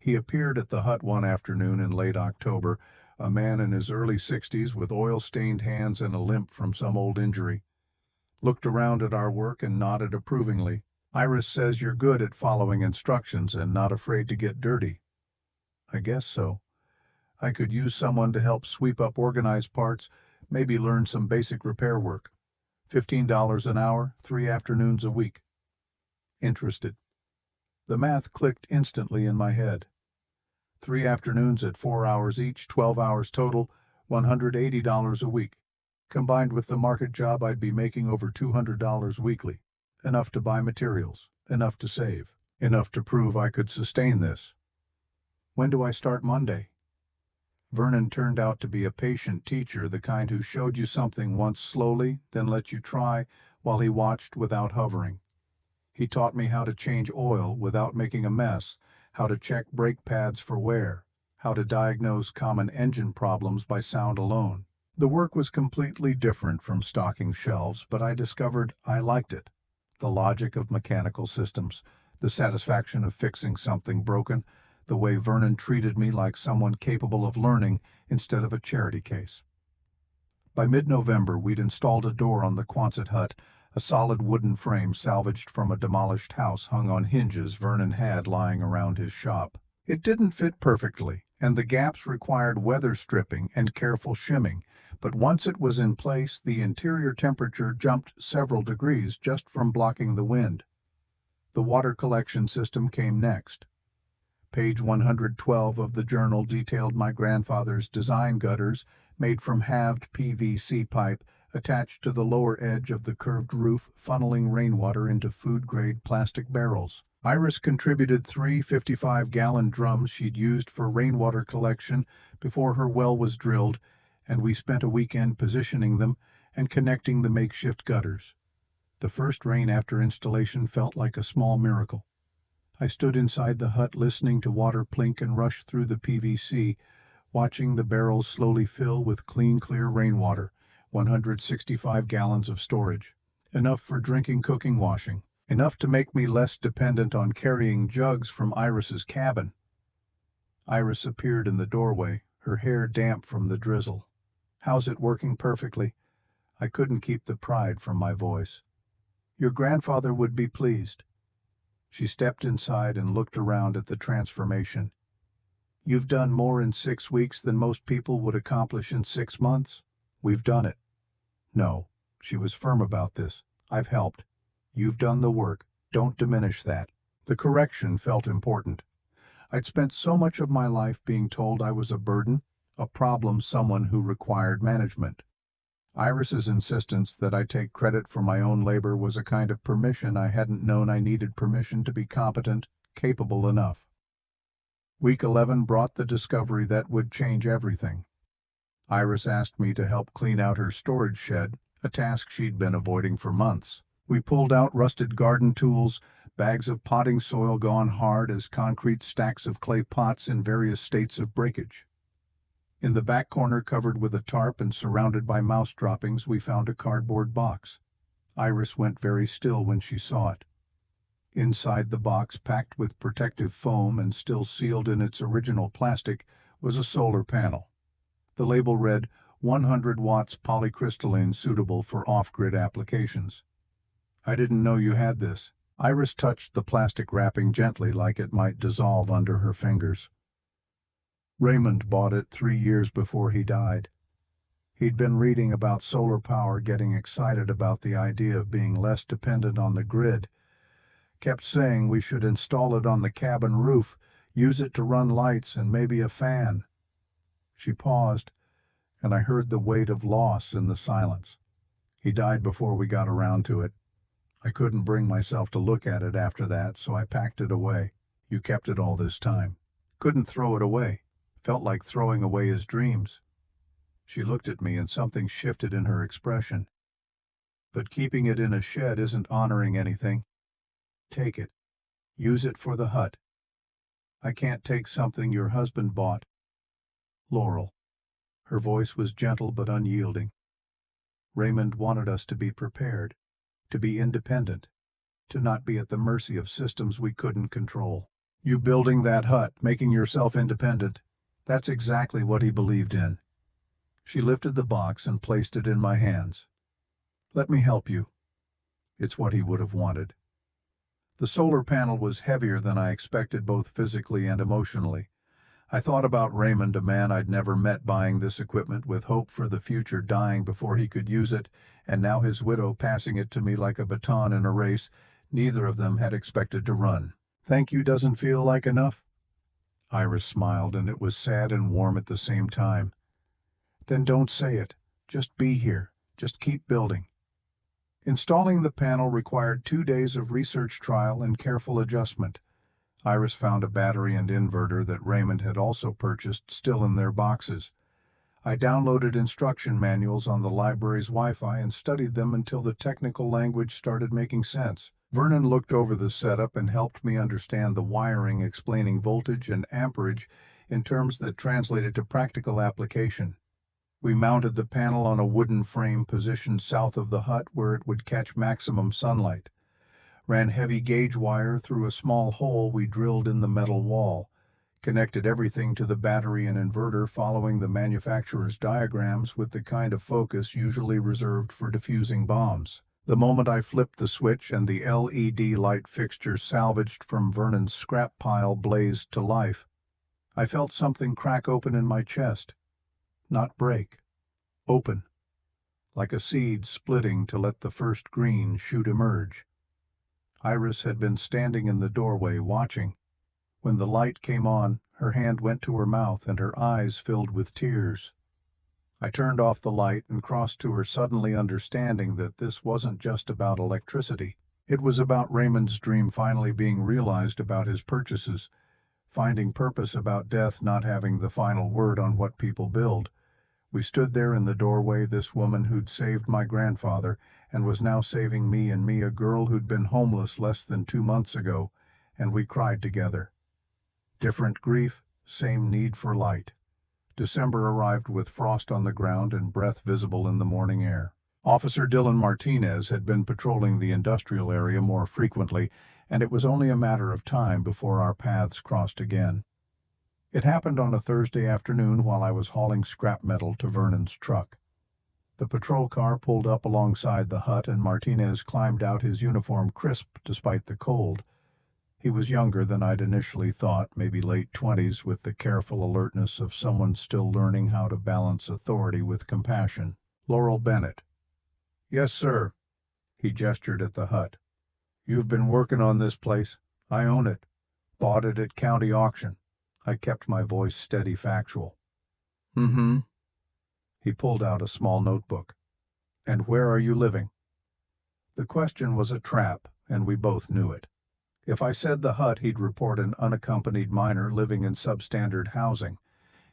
He appeared at the hut one afternoon in late October, a man in his early 60s with oil-stained hands and a limp from some old injury. Looked around at our work and nodded approvingly. "Iris says you're good at following instructions and not afraid to get dirty." "I guess so. I could use someone to help sweep up organized parts, maybe learn some basic repair work. $15 an hour, 3 afternoons a week." Interested. The math clicked instantly in my head. 3 afternoons at 4 hours each, 12 hours total, $180 a week. Combined with the market job, I'd be making over $200 weekly. Enough to buy materials, enough to save, enough to prove I could sustain this. "When do I start Monday?" Vernon turned out to be a patient teacher, the kind who showed you something once slowly, then let you try while he watched without hovering. He taught me how to change oil without making a mess, how to check brake pads for wear, how to diagnose common engine problems by sound alone. The work was completely different from stocking shelves, but I discovered I liked it. The logic of mechanical systems, the satisfaction of fixing something broken, the way Vernon treated me like someone capable of learning instead of a charity case. By mid-November, we'd installed a door on the Quonset hut, a solid wooden frame salvaged from a demolished house hung on hinges Vernon had lying around his shop. It didn't fit perfectly, and the gaps required weather stripping and careful shimming, but once it was in place, the interior temperature jumped several degrees just from blocking the wind. The water collection system came next. Page 112 of the journal detailed my grandfather's design: gutters made from halved PVC pipe attached to the lower edge of the curved roof, funneling rainwater into food-grade plastic barrels. Iris contributed 3 55-gallon drums she'd used for rainwater collection before her well was drilled, and we spent a weekend positioning them and connecting the makeshift gutters. The first rain after installation felt like a small miracle. I stood inside the hut listening to water plink and rush through the PVC, watching the barrels slowly fill with clean, clear rainwater, 165 gallons of storage, enough for drinking, cooking, washing, enough to make me less dependent on carrying jugs from Iris's cabin. Iris appeared in the doorway, her hair damp from the drizzle. "How's it working?" "Perfectly." I couldn't keep the pride from my voice. "Your grandfather would be pleased." She stepped inside and looked around at the transformation. "You've done more in 6 weeks than most people would accomplish in 6 months. We've done it." "No," she was firm about this. "I've helped. You've done the work. Don't diminish that." The correction felt important. I'd spent so much of my life being told I was a burden, a problem, someone who required management. Iris's insistence that I take credit for my own labor was a kind of permission I hadn't known I needed: permission to be competent, capable enough. Week 11 brought the discovery that would change everything. Iris asked me to help clean out her storage shed, a task she'd been avoiding for months. We pulled out rusted garden tools, bags of potting soil gone hard as concrete, stacks of clay pots in various states of breakage. In the back corner, covered with a tarp and surrounded by mouse droppings, we found a cardboard box. Iris went very still when she saw it. Inside the box, packed with protective foam and still sealed in its original plastic, was a solar panel. The label read, 100 watts polycrystalline, suitable for off-grid applications. I didn't know you had this. Iris touched the plastic wrapping gently, like it might dissolve under her fingers. Raymond bought it 3 years before he died. He'd been reading about solar power, getting excited about the idea of being less dependent on the grid. Kept saying we should install it on the cabin roof, use it to run lights and maybe a fan. She paused, and I heard the weight of loss in the silence. He died before we got around to it. I couldn't bring myself to look at it after that, so I packed it away. You kept it all this time. Couldn't throw it away. Felt like throwing away his dreams. She looked at me and something shifted in her expression. But keeping it in a shed isn't honoring anything. Take it. Use it for the hut. I can't take something your husband bought. Laurel. Her voice was gentle but unyielding. Raymond wanted us to be prepared, to be independent, to not be at the mercy of systems we couldn't control. You building that hut, making yourself independent, that's exactly what he believed in. She lifted the box and placed it in my hands. Let me help you. It's what he would have wanted. The solar panel was heavier than I expected, both physically and emotionally. I thought about Raymond, a man I'd never met, buying this equipment with hope for the future, dying before he could use it, and now his widow passing it to me like a baton in a race neither of them had expected to run. Thank you doesn't feel like enough? Iris smiled, and it was sad and warm at the same time. Then don't say it. Just be here. Just keep building. Installing the panel required 2 days of research, trial, and careful adjustment. Iris found a battery and inverter that Raymond had also purchased, still in their boxes. I downloaded instruction manuals on the library's Wi-Fi and studied them until the technical language started making sense. Vernon looked over the setup and helped me understand the wiring, explaining voltage and amperage in terms that translated to practical application. We mounted the panel on a wooden frame positioned south of the hut where it would catch maximum sunlight. Ran heavy gauge wire through a small hole we drilled in the metal wall. Connected everything to the battery and inverter following the manufacturer's diagrams with the kind of focus usually reserved for diffusing bombs. The moment I flipped the switch and the LED light fixture salvaged from Vernon's scrap pile blazed to life, I felt something crack open in my chest. Not break. Open. Like a seed splitting to let the first green shoot emerge. Iris had been standing in the doorway watching. When the light came on, her hand went to her mouth and her eyes filled with tears. I turned off the light and crossed to her, suddenly understanding that this wasn't just about electricity. It was about Raymond's dream finally being realized, about his purchases, finding purpose, about death not having the final word on what people build. We stood there in the doorway, this woman who'd saved my grandfather and was now saving me, and me, a girl who'd been homeless less than 2 months ago, and we cried together. Different grief, same need for light. December arrived with frost on the ground and breath visible in the morning air. Officer Dylan Martinez had been patrolling the industrial area more frequently, and it was only a matter of time before our paths crossed again. It happened on a Thursday afternoon while I was hauling scrap metal to Vernon's truck. The patrol car pulled up alongside the hut, and Martinez climbed out, his uniform crisp despite the cold. He was younger than I'd initially thought, maybe late 20s, with the careful alertness of someone still learning how to balance authority with compassion. Laurel Bennett. Yes, sir. He gestured at the hut. You've been working on this place. I own it. Bought it at county auction. I kept my voice steady, factual. Mm-hmm. He pulled out a small notebook. And where are you living? The question was a trap, and we both knew it. If I said the hut, he'd report an unaccompanied minor living in substandard housing.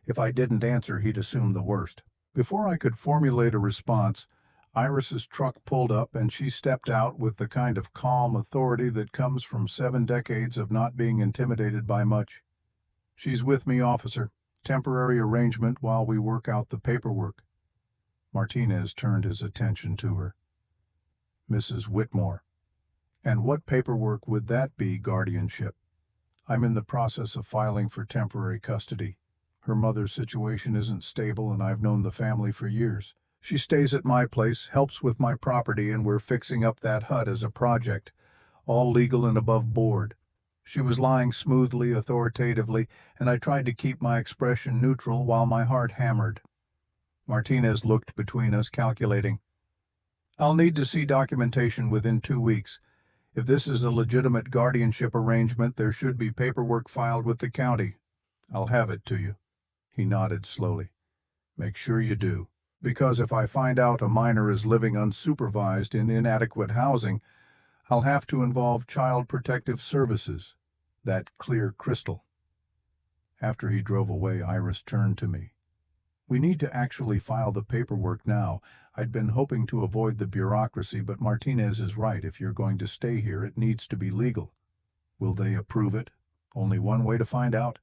If I didn't answer, he'd assume the worst. Before I could formulate a response, Iris's truck pulled up and she stepped out with the kind of calm authority that comes from 7 decades of not being intimidated by much. "She's with me, officer. Temporary arrangement while we work out the paperwork." Martinez turned his attention to her. "Mrs. Whitmore. And what paperwork would that be, guardianship?" "I'm in the process of filing for temporary custody. Her mother's situation isn't stable and I've known the family for years. She stays at my place, helps with my property, and we're fixing up that hut as a project, all legal and above board." She was lying smoothly, authoritatively, and I tried to keep my expression neutral while my heart hammered. Martinez looked between us, calculating. "I'll need to see documentation within 2 weeks. If this is a legitimate guardianship arrangement, there should be paperwork filed with the county. I'll have it to you." He nodded slowly. "Make sure you do. Because if I find out a minor is living unsupervised in inadequate housing, I'll have to involve Child Protective Services. That clear crystal." After he drove away, Iris turned to me. "We need to actually file the paperwork now. I'd been hoping to avoid the bureaucracy, but Martinez is right. If you're going to stay here, it needs to be legal." "Will they approve it?" "Only one way to find out."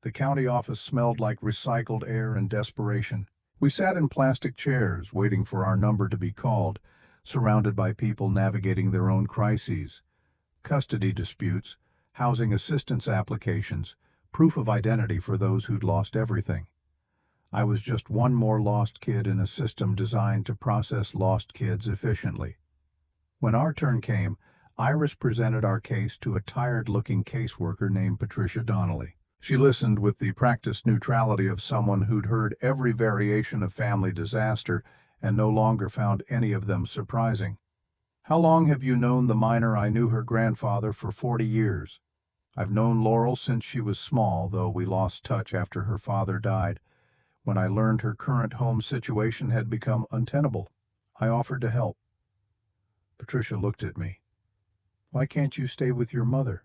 The county office smelled like recycled air and desperation. We sat in plastic chairs, waiting for our number to be called, surrounded by people navigating their own crises. Custody disputes, housing assistance applications, proof of identity for those who'd lost everything. I was just one more lost kid in a system designed to process lost kids efficiently. When our turn came, Iris presented our case to a tired-looking caseworker named Patricia Donnelly. She listened with the practiced neutrality of someone who'd heard every variation of family disaster and no longer found any of them surprising. "How long have you known the minor?" "I knew her grandfather for 40 years. I've known Laurel since she was small, though we lost touch after her father died. When I learned her current home situation had become untenable, I offered to help." Patricia looked at me. "Why can't you stay with your mother?"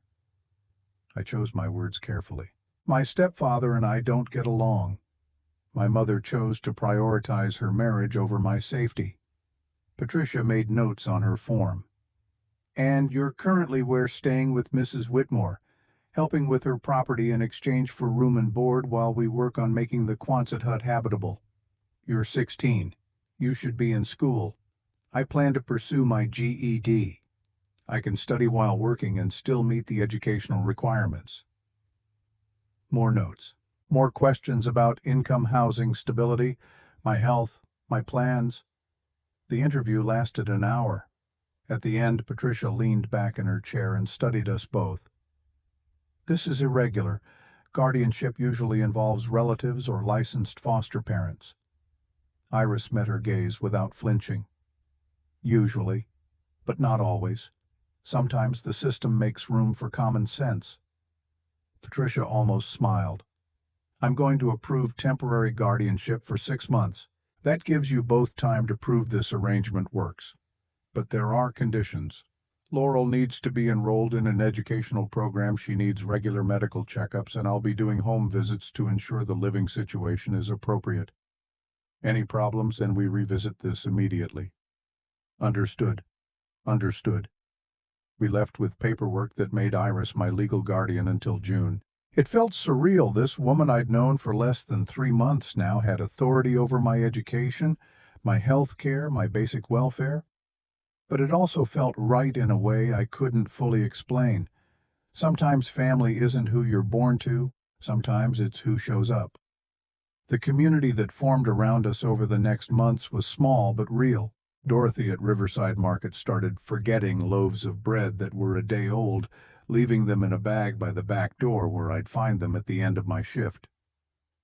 I chose my words carefully. "My stepfather and I don't get along. My mother chose to prioritize her marriage over my safety." Patricia made notes on her form. "And you're currently staying with Mrs. Whitmore, helping with her property in exchange for room and board while we work on making the Quonset hut habitable. You're 16. You should be in school. I plan to pursue my GED. I can study while working and still meet the educational requirements." More notes. More questions about income, housing, stability, my health, my plans. The interview lasted an hour. At the end, Patricia leaned back in her chair and studied us both. "This is irregular. Guardianship usually involves relatives or licensed foster parents." Iris met her gaze without flinching. "Usually, but not always. Sometimes the system makes room for common sense." Patricia almost smiled. "I'm going to approve temporary guardianship for 6 months. That gives you both time to prove this arrangement works. But there are conditions. Laurel needs to be enrolled in an educational program, she needs regular medical checkups, and I'll be doing home visits to ensure the living situation is appropriate. Any problems, and we revisit this immediately." "Understood. Understood." We left with paperwork that made Iris my legal guardian until June. It felt surreal. This woman I'd known for less than 3 months now had authority over my education, my health care, my basic welfare. But it also felt right in a way I couldn't fully explain. Sometimes family isn't who you're born to, sometimes it's who shows up. The community that formed around us over the next months was small but real. Dorothy at Riverside Market started forgetting loaves of bread that were a day old, leaving them in a bag by the back door where I'd find them at the end of my shift.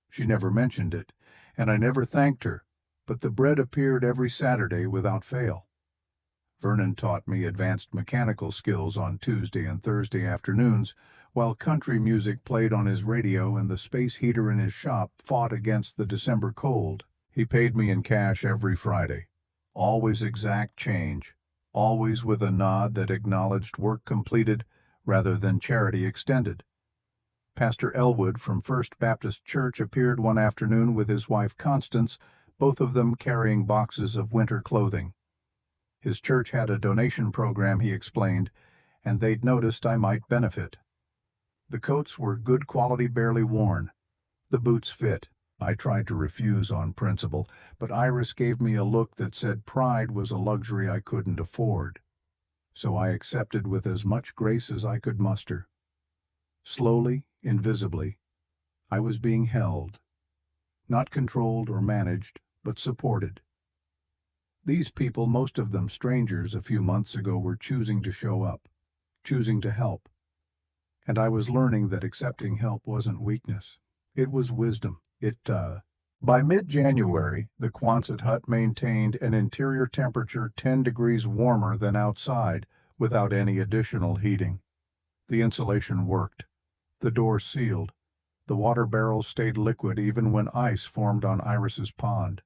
She never mentioned it, and I never thanked her, but the bread appeared every Saturday without fail. Vernon taught me advanced mechanical skills on Tuesday and Thursday afternoons, while country music played on his radio and the space heater in his shop fought against the December cold. He paid me in cash every Friday. Always exact change, always with a nod that acknowledged work completed rather than charity extended. Pastor Elwood from First Baptist Church appeared one afternoon with his wife Constance, both of them carrying boxes of winter clothing. His church had a donation program, he explained, and they'd noticed I might benefit. The coats were good quality, barely worn. The boots fit. I tried to refuse on principle, but Iris gave me a look that said pride was a luxury I couldn't afford. So I accepted with as much grace as I could muster. Slowly, invisibly, I was being held. Not controlled or managed, but supported. These people, most of them strangers a few months ago, were choosing to show up, choosing to help. And I was learning that accepting help wasn't weakness. It was wisdom. By mid-January, the Quonset hut maintained an interior temperature 10 degrees warmer than outside without any additional heating. The insulation worked. The doors sealed. The water barrels stayed liquid even when ice formed on Iris's pond.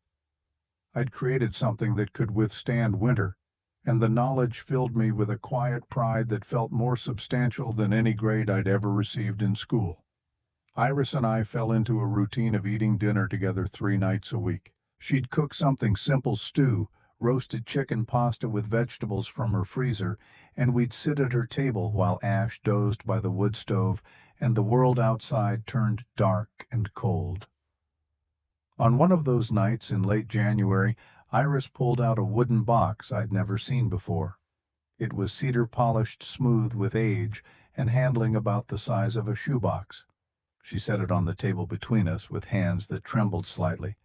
I'd created something that could withstand winter, and the knowledge filled me with a quiet pride that felt more substantial than any grade I'd ever received in school. Iris and I fell into a routine of eating dinner together 3 nights a week. She'd cook something simple: stew, roasted chicken, pasta with vegetables from her freezer, and we'd sit at her table while Ash dozed by the wood stove and the world outside turned dark and cold. On one of those nights in late January, Iris pulled out a wooden box I'd never seen before. It was cedar polished smooth with age and handling about the size of a shoebox. She set it on the table between us with hands that trembled slightly.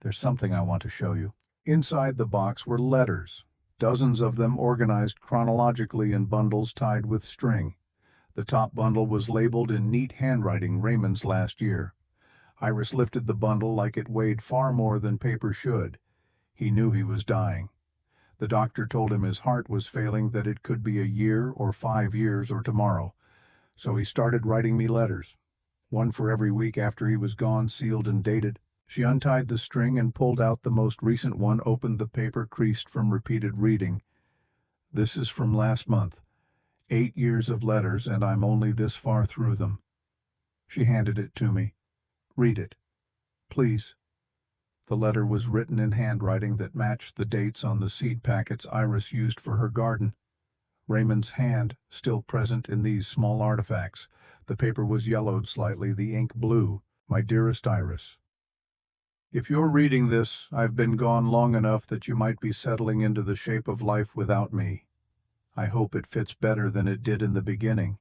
"There's something I want to show you." Inside the box were letters, dozens of them organized chronologically in bundles tied with string. The top bundle was labeled in neat handwriting, Raymond's last year. Iris lifted the bundle like it weighed far more than paper should. He knew he was dying. The doctor told him his heart was failing, that it could be a year or 5 years or tomorrow. So he started writing me letters, one for every week after he was gone, sealed and dated. She untied the string and pulled out the most recent one, opened the paper creased from repeated reading. "This is from last month. 8 years of letters, and I'm only this far through them." She handed it to me. "Read it, please." The letter was written in handwriting that matched the dates on the seed packets Iris used for her garden. Raymond's hand still present in these small artifacts. The paper was yellowed slightly, the ink blue. "My dearest Iris, if you're reading this, I've been gone long enough that you might be settling into the shape of life without me. I hope it fits better than it did in the beginning.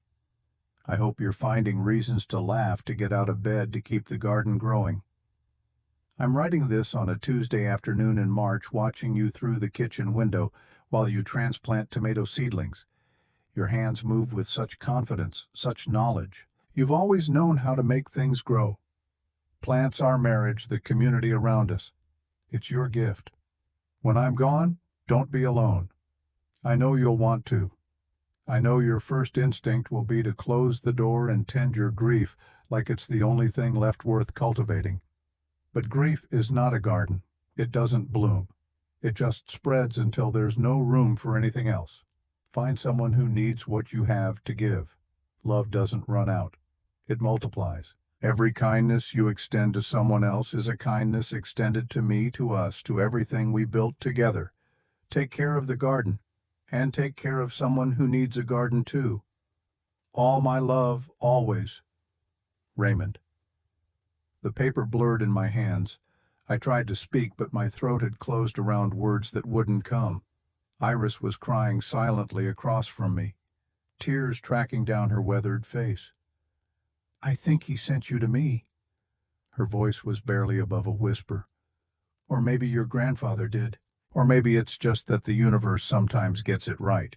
I hope you're finding reasons to laugh, to get out of bed, to keep the garden growing. I'm writing this on a Tuesday afternoon in March, watching you through the kitchen window while you transplant tomato seedlings. Your hands move with such confidence, such knowledge. You've always known how to make things grow. Plants, our marriage, the community around us. It's your gift. When I'm gone, don't be alone. I know you'll want to. I know your first instinct will be to close the door and tend your grief like it's the only thing left worth cultivating. But grief is not a garden. It doesn't bloom. It just spreads until there's no room for anything else. Find someone who needs what you have to give. Love doesn't run out. It multiplies. Every kindness you extend to someone else is a kindness extended to me, to us, to everything we built together. Take care of the garden, and take care of someone who needs a garden too. All my love, always. Raymond. The paper blurred in my hands. I tried to speak, but my throat had closed around words that wouldn't come. Iris was crying silently across from me, tears tracking down her weathered face. "I think he sent you to me." Her voice was barely above a whisper. "Or maybe your grandfather did. Or maybe it's just that the universe sometimes gets it right.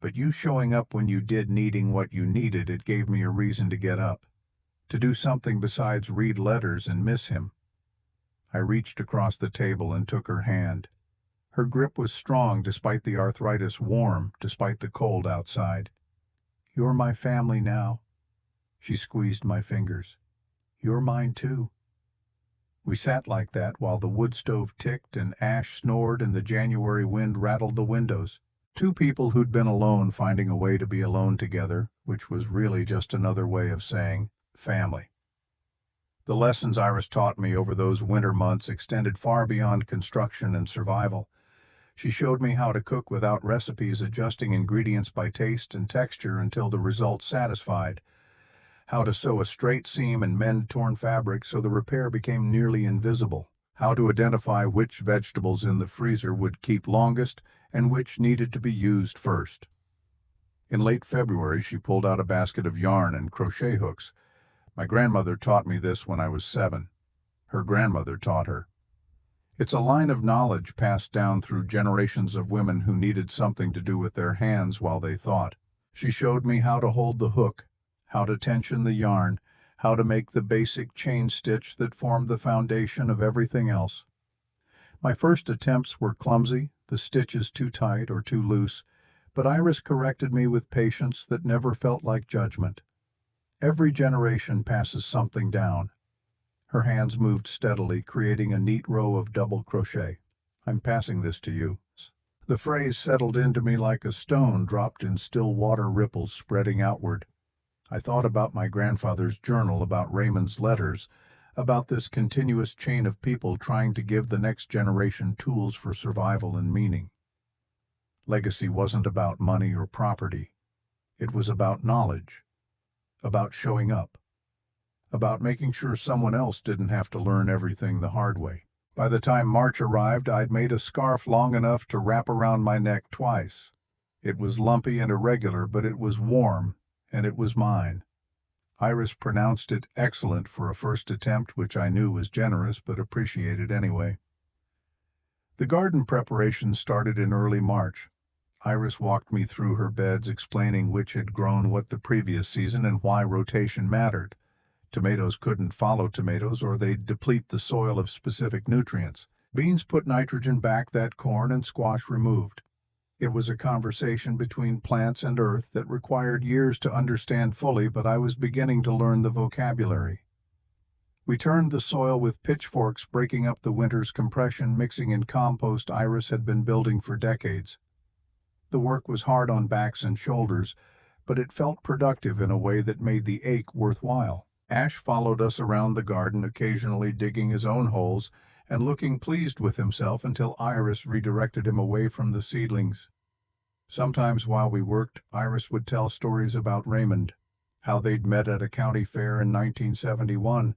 But you showing up when you did, needing what you needed, it gave me a reason to get up, to do something besides read letters and miss him." I reached across the table and took her hand. Her grip was strong despite the arthritis, warm despite the cold outside. "You're my family now." She squeezed my fingers. "You're mine too." We sat like that while the wood stove ticked and Ash snored and the January wind rattled the windows. Two people who'd been alone finding a way to be alone together, which was really just another way of saying family. The lessons Iris taught me over those winter months extended far beyond construction and survival. She showed me how to cook without recipes, adjusting ingredients by taste and texture until the result satisfied, how to sew a straight seam and mend torn fabric so the repair became nearly invisible, how to identify which vegetables in the freezer would keep longest and which needed to be used first. In late February, she pulled out a basket of yarn and crochet hooks. My grandmother taught me this when I was 7. Her grandmother taught her. It's a line of knowledge passed down through generations of women who needed something to do with their hands while they thought. She showed me how to hold the hook, how to tension the yarn, how to make the basic chain stitch that formed the foundation of everything else. My first attempts were clumsy, the stitches too tight or too loose, but Iris corrected me with patience that never felt like judgment. Every generation passes something down. Her hands moved steadily, creating a neat row of double crochet. "I'm passing this to you." The phrase settled into me like a stone dropped in still water ripples spreading outward. I thought about my grandfather's journal, about Raymond's letters, about this continuous chain of people trying to give the next generation tools for survival and meaning. Legacy wasn't about money or property. It was about knowledge, about showing up, about making sure someone else didn't have to learn everything the hard way. By the time March arrived, I'd made a scarf long enough to wrap around my neck twice. It was lumpy and irregular, but it was warm, and it was mine. Iris pronounced it excellent for a first attempt, which I knew was generous, but appreciated anyway. The garden preparation started in early March. Iris walked me through her beds, explaining which had grown what the previous season and why rotation mattered. Tomatoes couldn't follow tomatoes, or they'd deplete the soil of specific nutrients. Beans put nitrogen back that corn and squash removed. It was a conversation between plants and earth that required years to understand fully, but I was beginning to learn the vocabulary. We turned the soil with pitchforks, breaking up the winter's compression, mixing in compost Iris had been building for decades. The work was hard on backs and shoulders, but it felt productive in a way that made the ache worthwhile. Ash followed us around the garden, occasionally digging his own holes and looking pleased with himself until Iris redirected him away from the seedlings. Sometimes while we worked, Iris would tell stories about Raymond, how they'd met at a county fair in 1971,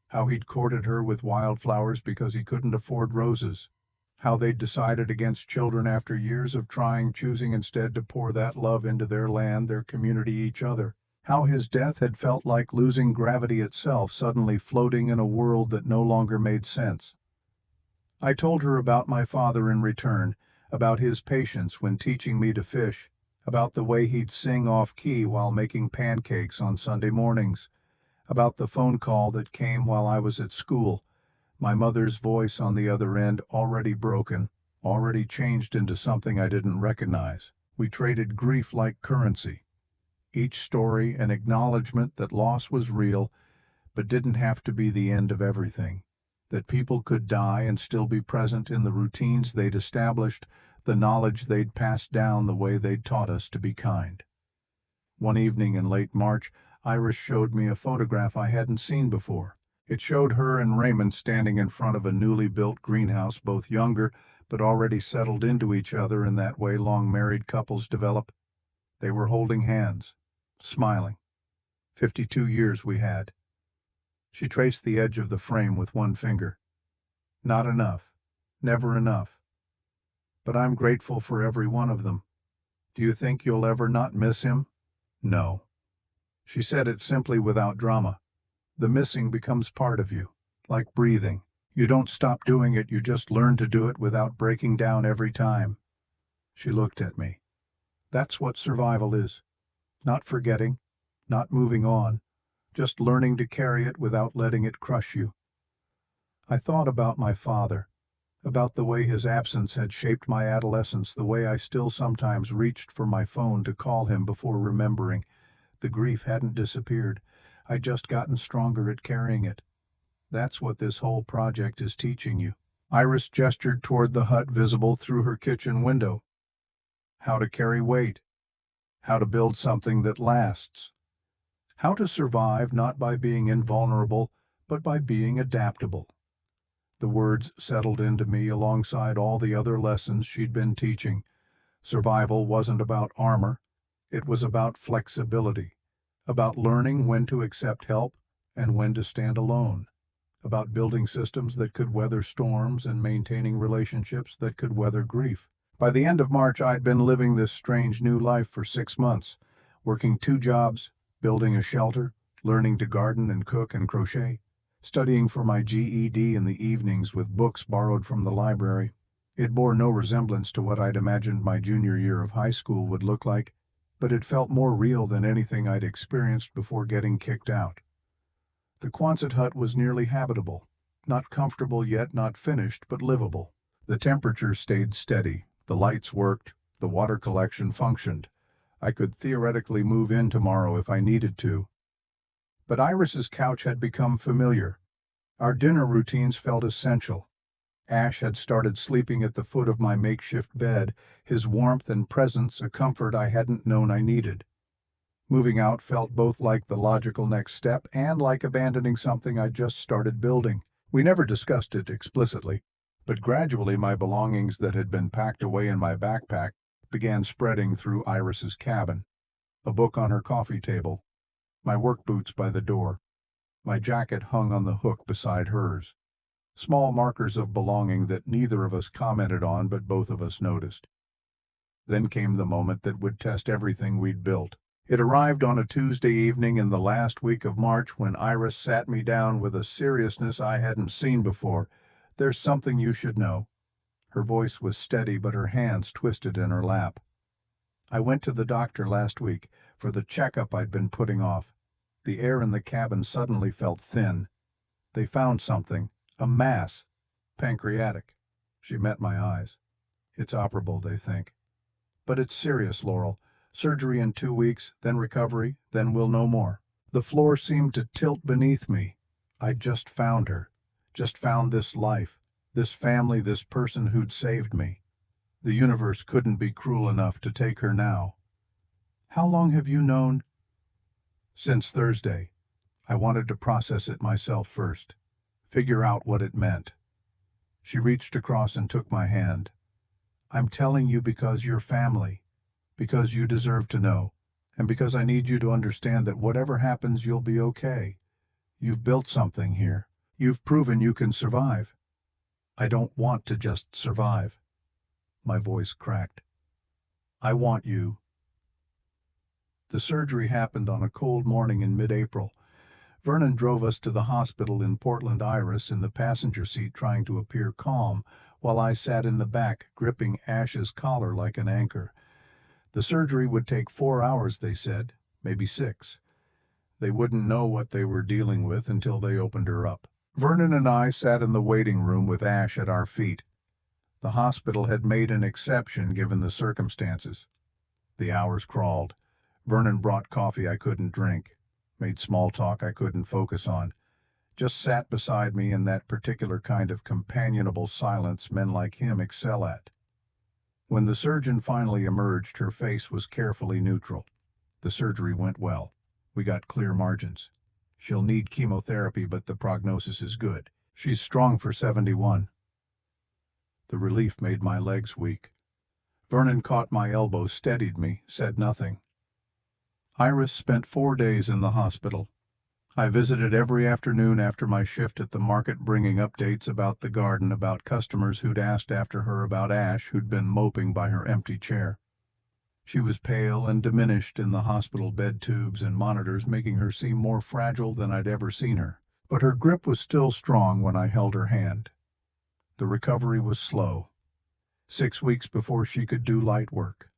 how he'd courted her with wildflowers because he couldn't afford roses, how they'd decided against children after years of trying, choosing instead to pour that love into their land, their community, each other. How his death had felt like losing gravity itself, suddenly floating in a world that no longer made sense. I told her about my father in return, about his patience when teaching me to fish, about the way he'd sing off-key while making pancakes on Sunday mornings, about the phone call that came while I was at school, my mother's voice on the other end already broken, already changed into something I didn't recognize. We traded grief like currency. Each story an acknowledgement that loss was real, but didn't have to be the end of everything. That people could die and still be present in the routines they'd established, the knowledge they'd passed down, the way they'd taught us to be kind. One evening in late March, Iris showed me a photograph I hadn't seen before. It showed her and Raymond standing in front of a newly built greenhouse, both younger, but already settled into each other in that way long married couples develop. They were holding hands, smiling. 52 years we had. She traced the edge of the frame with one finger. Not enough. Never enough. But I'm grateful for every one of them. Do you think you'll ever not miss him? No. She said it simply, without drama. The missing becomes part of you, like breathing. You don't stop doing it, you just learn to do it without breaking down every time. She looked at me. That's what survival is. Not forgetting, not moving on, just learning to carry it without letting it crush you. I thought about my father, about the way his absence had shaped my adolescence, the way I still sometimes reached for my phone to call him before remembering. The grief hadn't disappeared. I'd just gotten stronger at carrying it. That's what this whole project is teaching you. Iris gestured toward the hut visible through her kitchen window. How to carry weight. How to build something that lasts. How to survive not by being invulnerable, but by being adaptable. The words settled into me alongside all the other lessons she'd been teaching. Survival wasn't about armor, it was about flexibility, about learning when to accept help and when to stand alone, about building systems that could weather storms and maintaining relationships that could weather grief. By the end of March, I'd been living this strange new life for 6 months, working 2 jobs, building a shelter, learning to garden and cook and crochet, studying for my GED in the evenings with books borrowed from the library. It bore no resemblance to what I'd imagined my junior year of high school would look like, but it felt more real than anything I'd experienced before getting kicked out. The Quonset hut was nearly habitable, not comfortable yet not finished, but livable. The temperature stayed steady, the lights worked, the water collection functioned. I could theoretically move in tomorrow if I needed to. But Iris's couch had become familiar. Our dinner routines felt essential. Ash had started sleeping at the foot of my makeshift bed, his warmth and presence a comfort I hadn't known I needed. Moving out felt both like the logical next step and like abandoning something I'd just started building. We never discussed it explicitly, but gradually my belongings that had been packed away in my backpack began spreading through Iris's cabin. A book on her coffee table, my work boots by the door, my jacket hung on the hook beside hers. Small markers of belonging that neither of us commented on but both of us noticed. Then came the moment that would test everything we'd built. It arrived on a Tuesday evening in the last week of March when Iris sat me down with a seriousness I hadn't seen before. "There's something you should know." Her voice was steady, but her hands twisted in her lap. "I went to the doctor last week for the checkup I'd been putting off. The air in the cabin suddenly felt thin. They found something. A mass. Pancreatic." She met my eyes. "It's operable, they think. But it's serious, Laurel. Surgery in 2 weeks, then recovery, then we'll know more." The floor seemed to tilt beneath me. I'd just found her. Just found this life, this family, this person who'd saved me. The universe couldn't be cruel enough to take her now. "How long have you known?" "Since Thursday. I wanted to process it myself first. Figure out what it meant." She reached across and took my hand. "I'm telling you because you're family, because you deserve to know, and because I need you to understand that whatever happens, you'll be okay. You've built something here. You've proven you can survive. I don't want to just survive." My voice cracked. "I want you." The surgery happened on a cold morning in mid-April. Vernon drove us to the hospital in Portland, Iris in the passenger seat trying to appear calm, while I sat in the back gripping Ash's collar like an anchor. The surgery would take 4 hours, they said, maybe 6. They wouldn't know what they were dealing with until they opened her up. Vernon and I sat in the waiting room with Ash at our feet. The hospital had made an exception given the circumstances. The hours crawled. Vernon brought coffee I couldn't drink, made small talk I couldn't focus on, just sat beside me in that particular kind of companionable silence men like him excel at. When the surgeon finally emerged, her face was carefully neutral. The surgery went well. We got clear margins. She'll need chemotherapy, but the prognosis is good. She's strong for 71. The relief made my legs weak. Vernon caught my elbow, steadied me, said nothing. Iris spent 4 days in the hospital. I visited every afternoon after my shift at the market, bringing updates about the garden, about customers who'd asked after her, about Ash, who'd been moping by her empty chair. She was pale and diminished in the hospital bed tubes and monitors, making her seem more fragile than I'd ever seen her. But her grip was still strong when I held her hand. The recovery was slow. 6 weeks before she could do light work.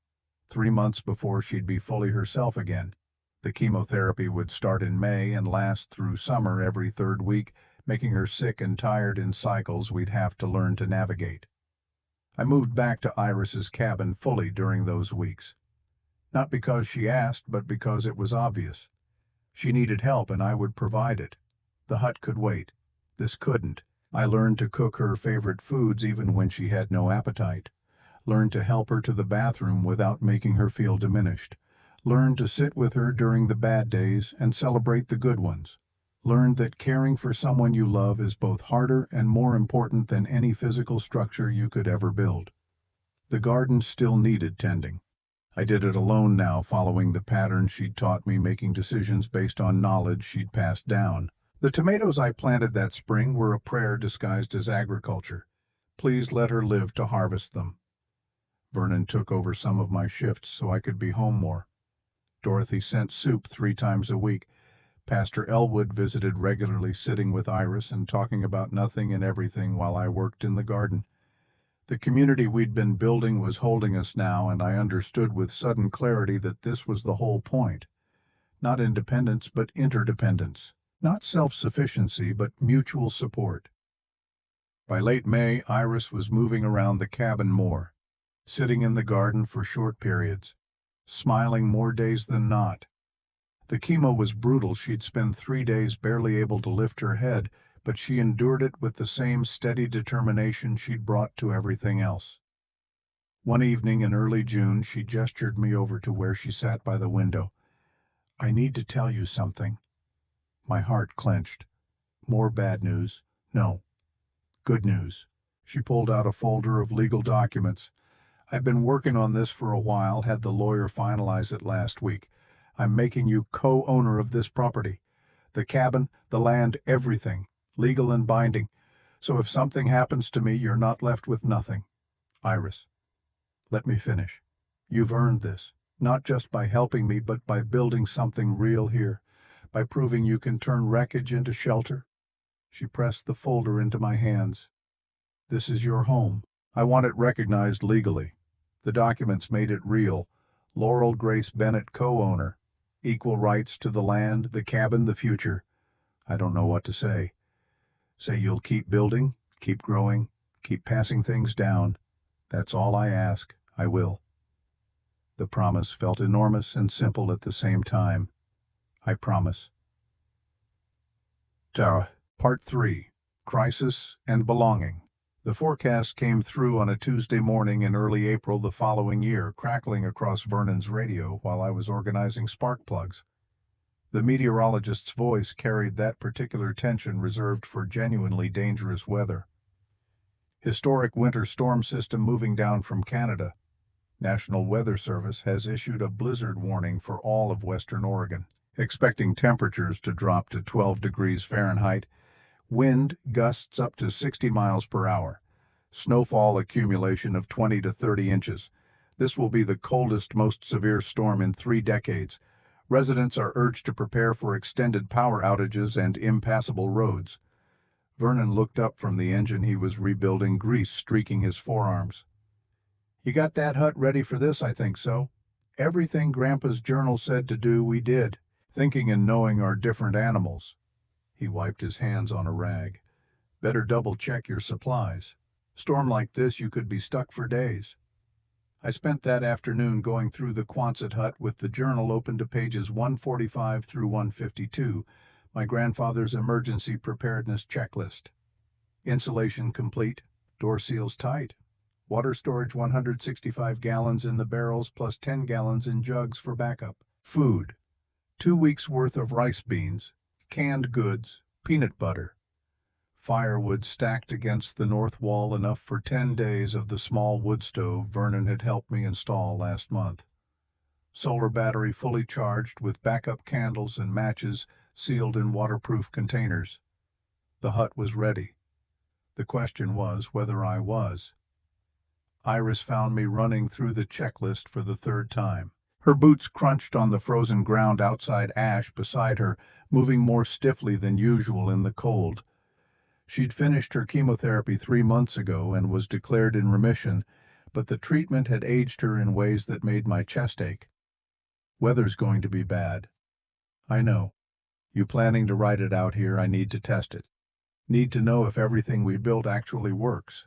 3 months before she'd be fully herself again. The chemotherapy would start in May and last through summer every 3rd week, making her sick and tired in cycles we'd have to learn to navigate. I moved back to Iris's cabin fully during those weeks. Not because she asked, but because it was obvious. She needed help and I would provide it. The hut could wait. This couldn't. I learned to cook her favorite foods even when she had no appetite. Learned to help her to the bathroom without making her feel diminished. Learned to sit with her during the bad days and celebrate the good ones. Learned that caring for someone you love is both harder and more important than any physical structure you could ever build. The garden still needed tending. I did it alone now, following the pattern she'd taught me, making decisions based on knowledge she'd passed down. The tomatoes I planted that spring were a prayer disguised as agriculture. Please let her live to harvest them. Vernon took over some of my shifts so I could be home more. Dorothy sent soup 3 times a week. Pastor Elwood visited regularly, sitting with Iris and talking about nothing and everything while I worked in the garden. The community we'd been building was holding us now, and I understood with sudden clarity that this was the whole point. Not independence, but interdependence. Not self-sufficiency, but mutual support. By late May, Iris was moving around the cabin more, sitting in the garden for short periods, smiling more days than not. The chemo was brutal. She'd spend 3 days barely able to lift her head, but she endured it with the same steady determination she'd brought to everything else. One evening in early June, she gestured me over to where she sat by the window. "I need to tell you something." My heart clenched. More bad news? No. Good news. She pulled out a folder of legal documents. "I've been working on this for a while, had the lawyer finalize it last week. I'm making you co-owner of this property. The cabin, the land, everything. Legal and binding. So if something happens to me, you're not left with nothing." Iris, let me finish. You've earned this, not just by helping me, but by building something real here, by proving you can turn wreckage into shelter. She pressed the folder into my hands. "This is your home. I want it recognized legally." The documents made it real. Laurel Grace Bennett, co-owner. Equal rights to the land, the cabin, the future. I don't know what to say. Say you'll keep building, keep growing, keep passing things down. That's all I ask. I will. The promise felt enormous and simple at the same time. I promise. Tara, Part 3. Crisis and Belonging. The forecast came through on a Tuesday morning in early April the following year, crackling across Vernon's radio while I was organizing spark plugs. The meteorologist's voice carried that particular tension reserved for genuinely dangerous weather. Historic winter storm system moving down from Canada. National Weather Service has issued a blizzard warning for all of Western Oregon, expecting temperatures to drop to 12 degrees Fahrenheit. Wind gusts up to 60 miles per hour. Snowfall accumulation of 20 to 30 inches. This will be the coldest, most severe storm in 3 decades. Residents are urged to prepare for extended power outages and impassable roads. Vernon looked up from the engine he was rebuilding, grease streaking his forearms. "You got that hut ready for this?" "I think so. Everything Grandpa's journal said to do, we did. Thinking and knowing are different animals." He wiped his hands on a rag. "Better double-check your supplies. Storm like this, you could be stuck for days." I spent that afternoon going through the Quonset hut with the journal open to pages 145 through 152, my grandfather's emergency preparedness checklist. Insulation complete, door seals tight, water storage 165 gallons in the barrels plus 10 gallons in jugs for backup. Food, 2 weeks' worth of rice beans, canned goods, peanut butter. Firewood stacked against the north wall, enough for 10 days of the small wood stove Vernon had helped me install last month. Solar battery fully charged with backup candles and matches sealed in waterproof containers. The hut was ready. The question was whether I was. Iris found me running through the checklist for the 3rd time. Her boots crunched on the frozen ground outside, ash beside her, moving more stiffly than usual in the cold. She'd finished her chemotherapy 3 months ago and was declared in remission, but the treatment had aged her in ways that made my chest ache. "Weather's going to be bad." "I know. You planning to ride it out here? I need to test it. Need to know if everything we built actually works."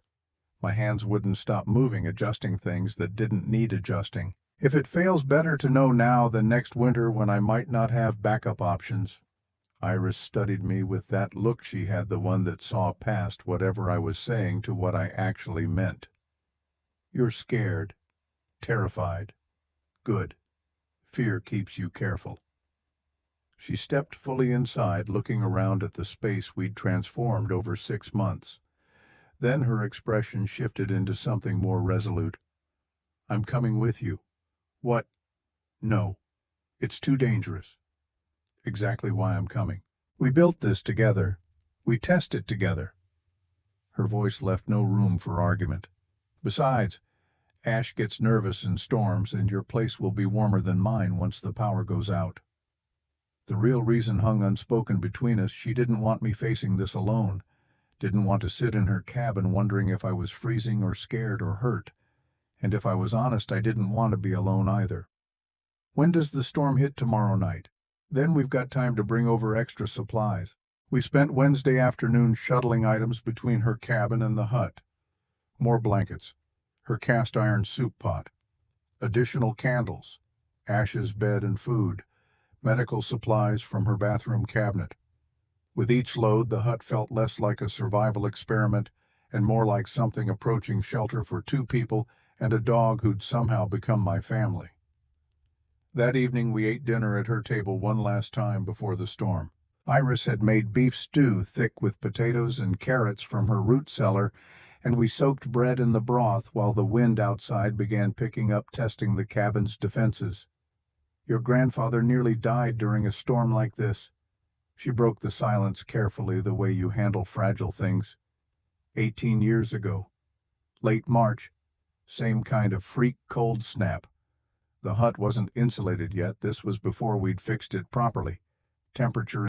My hands wouldn't stop moving, adjusting things that didn't need adjusting. "If it fails, better to know now than next winter when I might not have backup options." Iris studied me with that look she had, the one that saw past whatever I was saying to what I actually meant. "You're scared. Terrified. Good. Fear keeps you careful." She stepped fully inside, looking around at the space we'd transformed over 6 months. Then her expression shifted into something more resolute. "I'm coming with you." "What?" "No. It's too dangerous." "Exactly why I'm coming. We built this together. We test it together." Her voice left no room for argument. "Besides, Ash gets nervous in storms, and your place will be warmer than mine once the power goes out." The real reason hung unspoken between us. She didn't want me facing this alone, didn't want to sit in her cabin wondering if I was freezing or scared or hurt. And if I was honest, I didn't want to be alone either. "When does the storm hit tomorrow night? Then we've got time to bring over extra supplies." We spent Wednesday afternoon shuttling items between her cabin and the hut. More blankets, her cast iron soup pot, additional candles, Ash's bed and food, medical supplies from her bathroom cabinet. With each load, the hut felt less like a survival experiment and more like something approaching shelter for 2 people and a dog who'd somehow become my family. That evening we ate dinner at her table one last time before the storm. Iris had made beef stew thick with potatoes and carrots from her root cellar, and we soaked bread in the broth while the wind outside began picking up, testing the cabin's defenses. "Your grandfather nearly died during a storm like this." She broke the silence carefully, the way you handle fragile things. 18 years ago. Late March. Same kind of freak cold snap. The hut wasn't insulated yet. This was before we'd fixed it properly. Temperature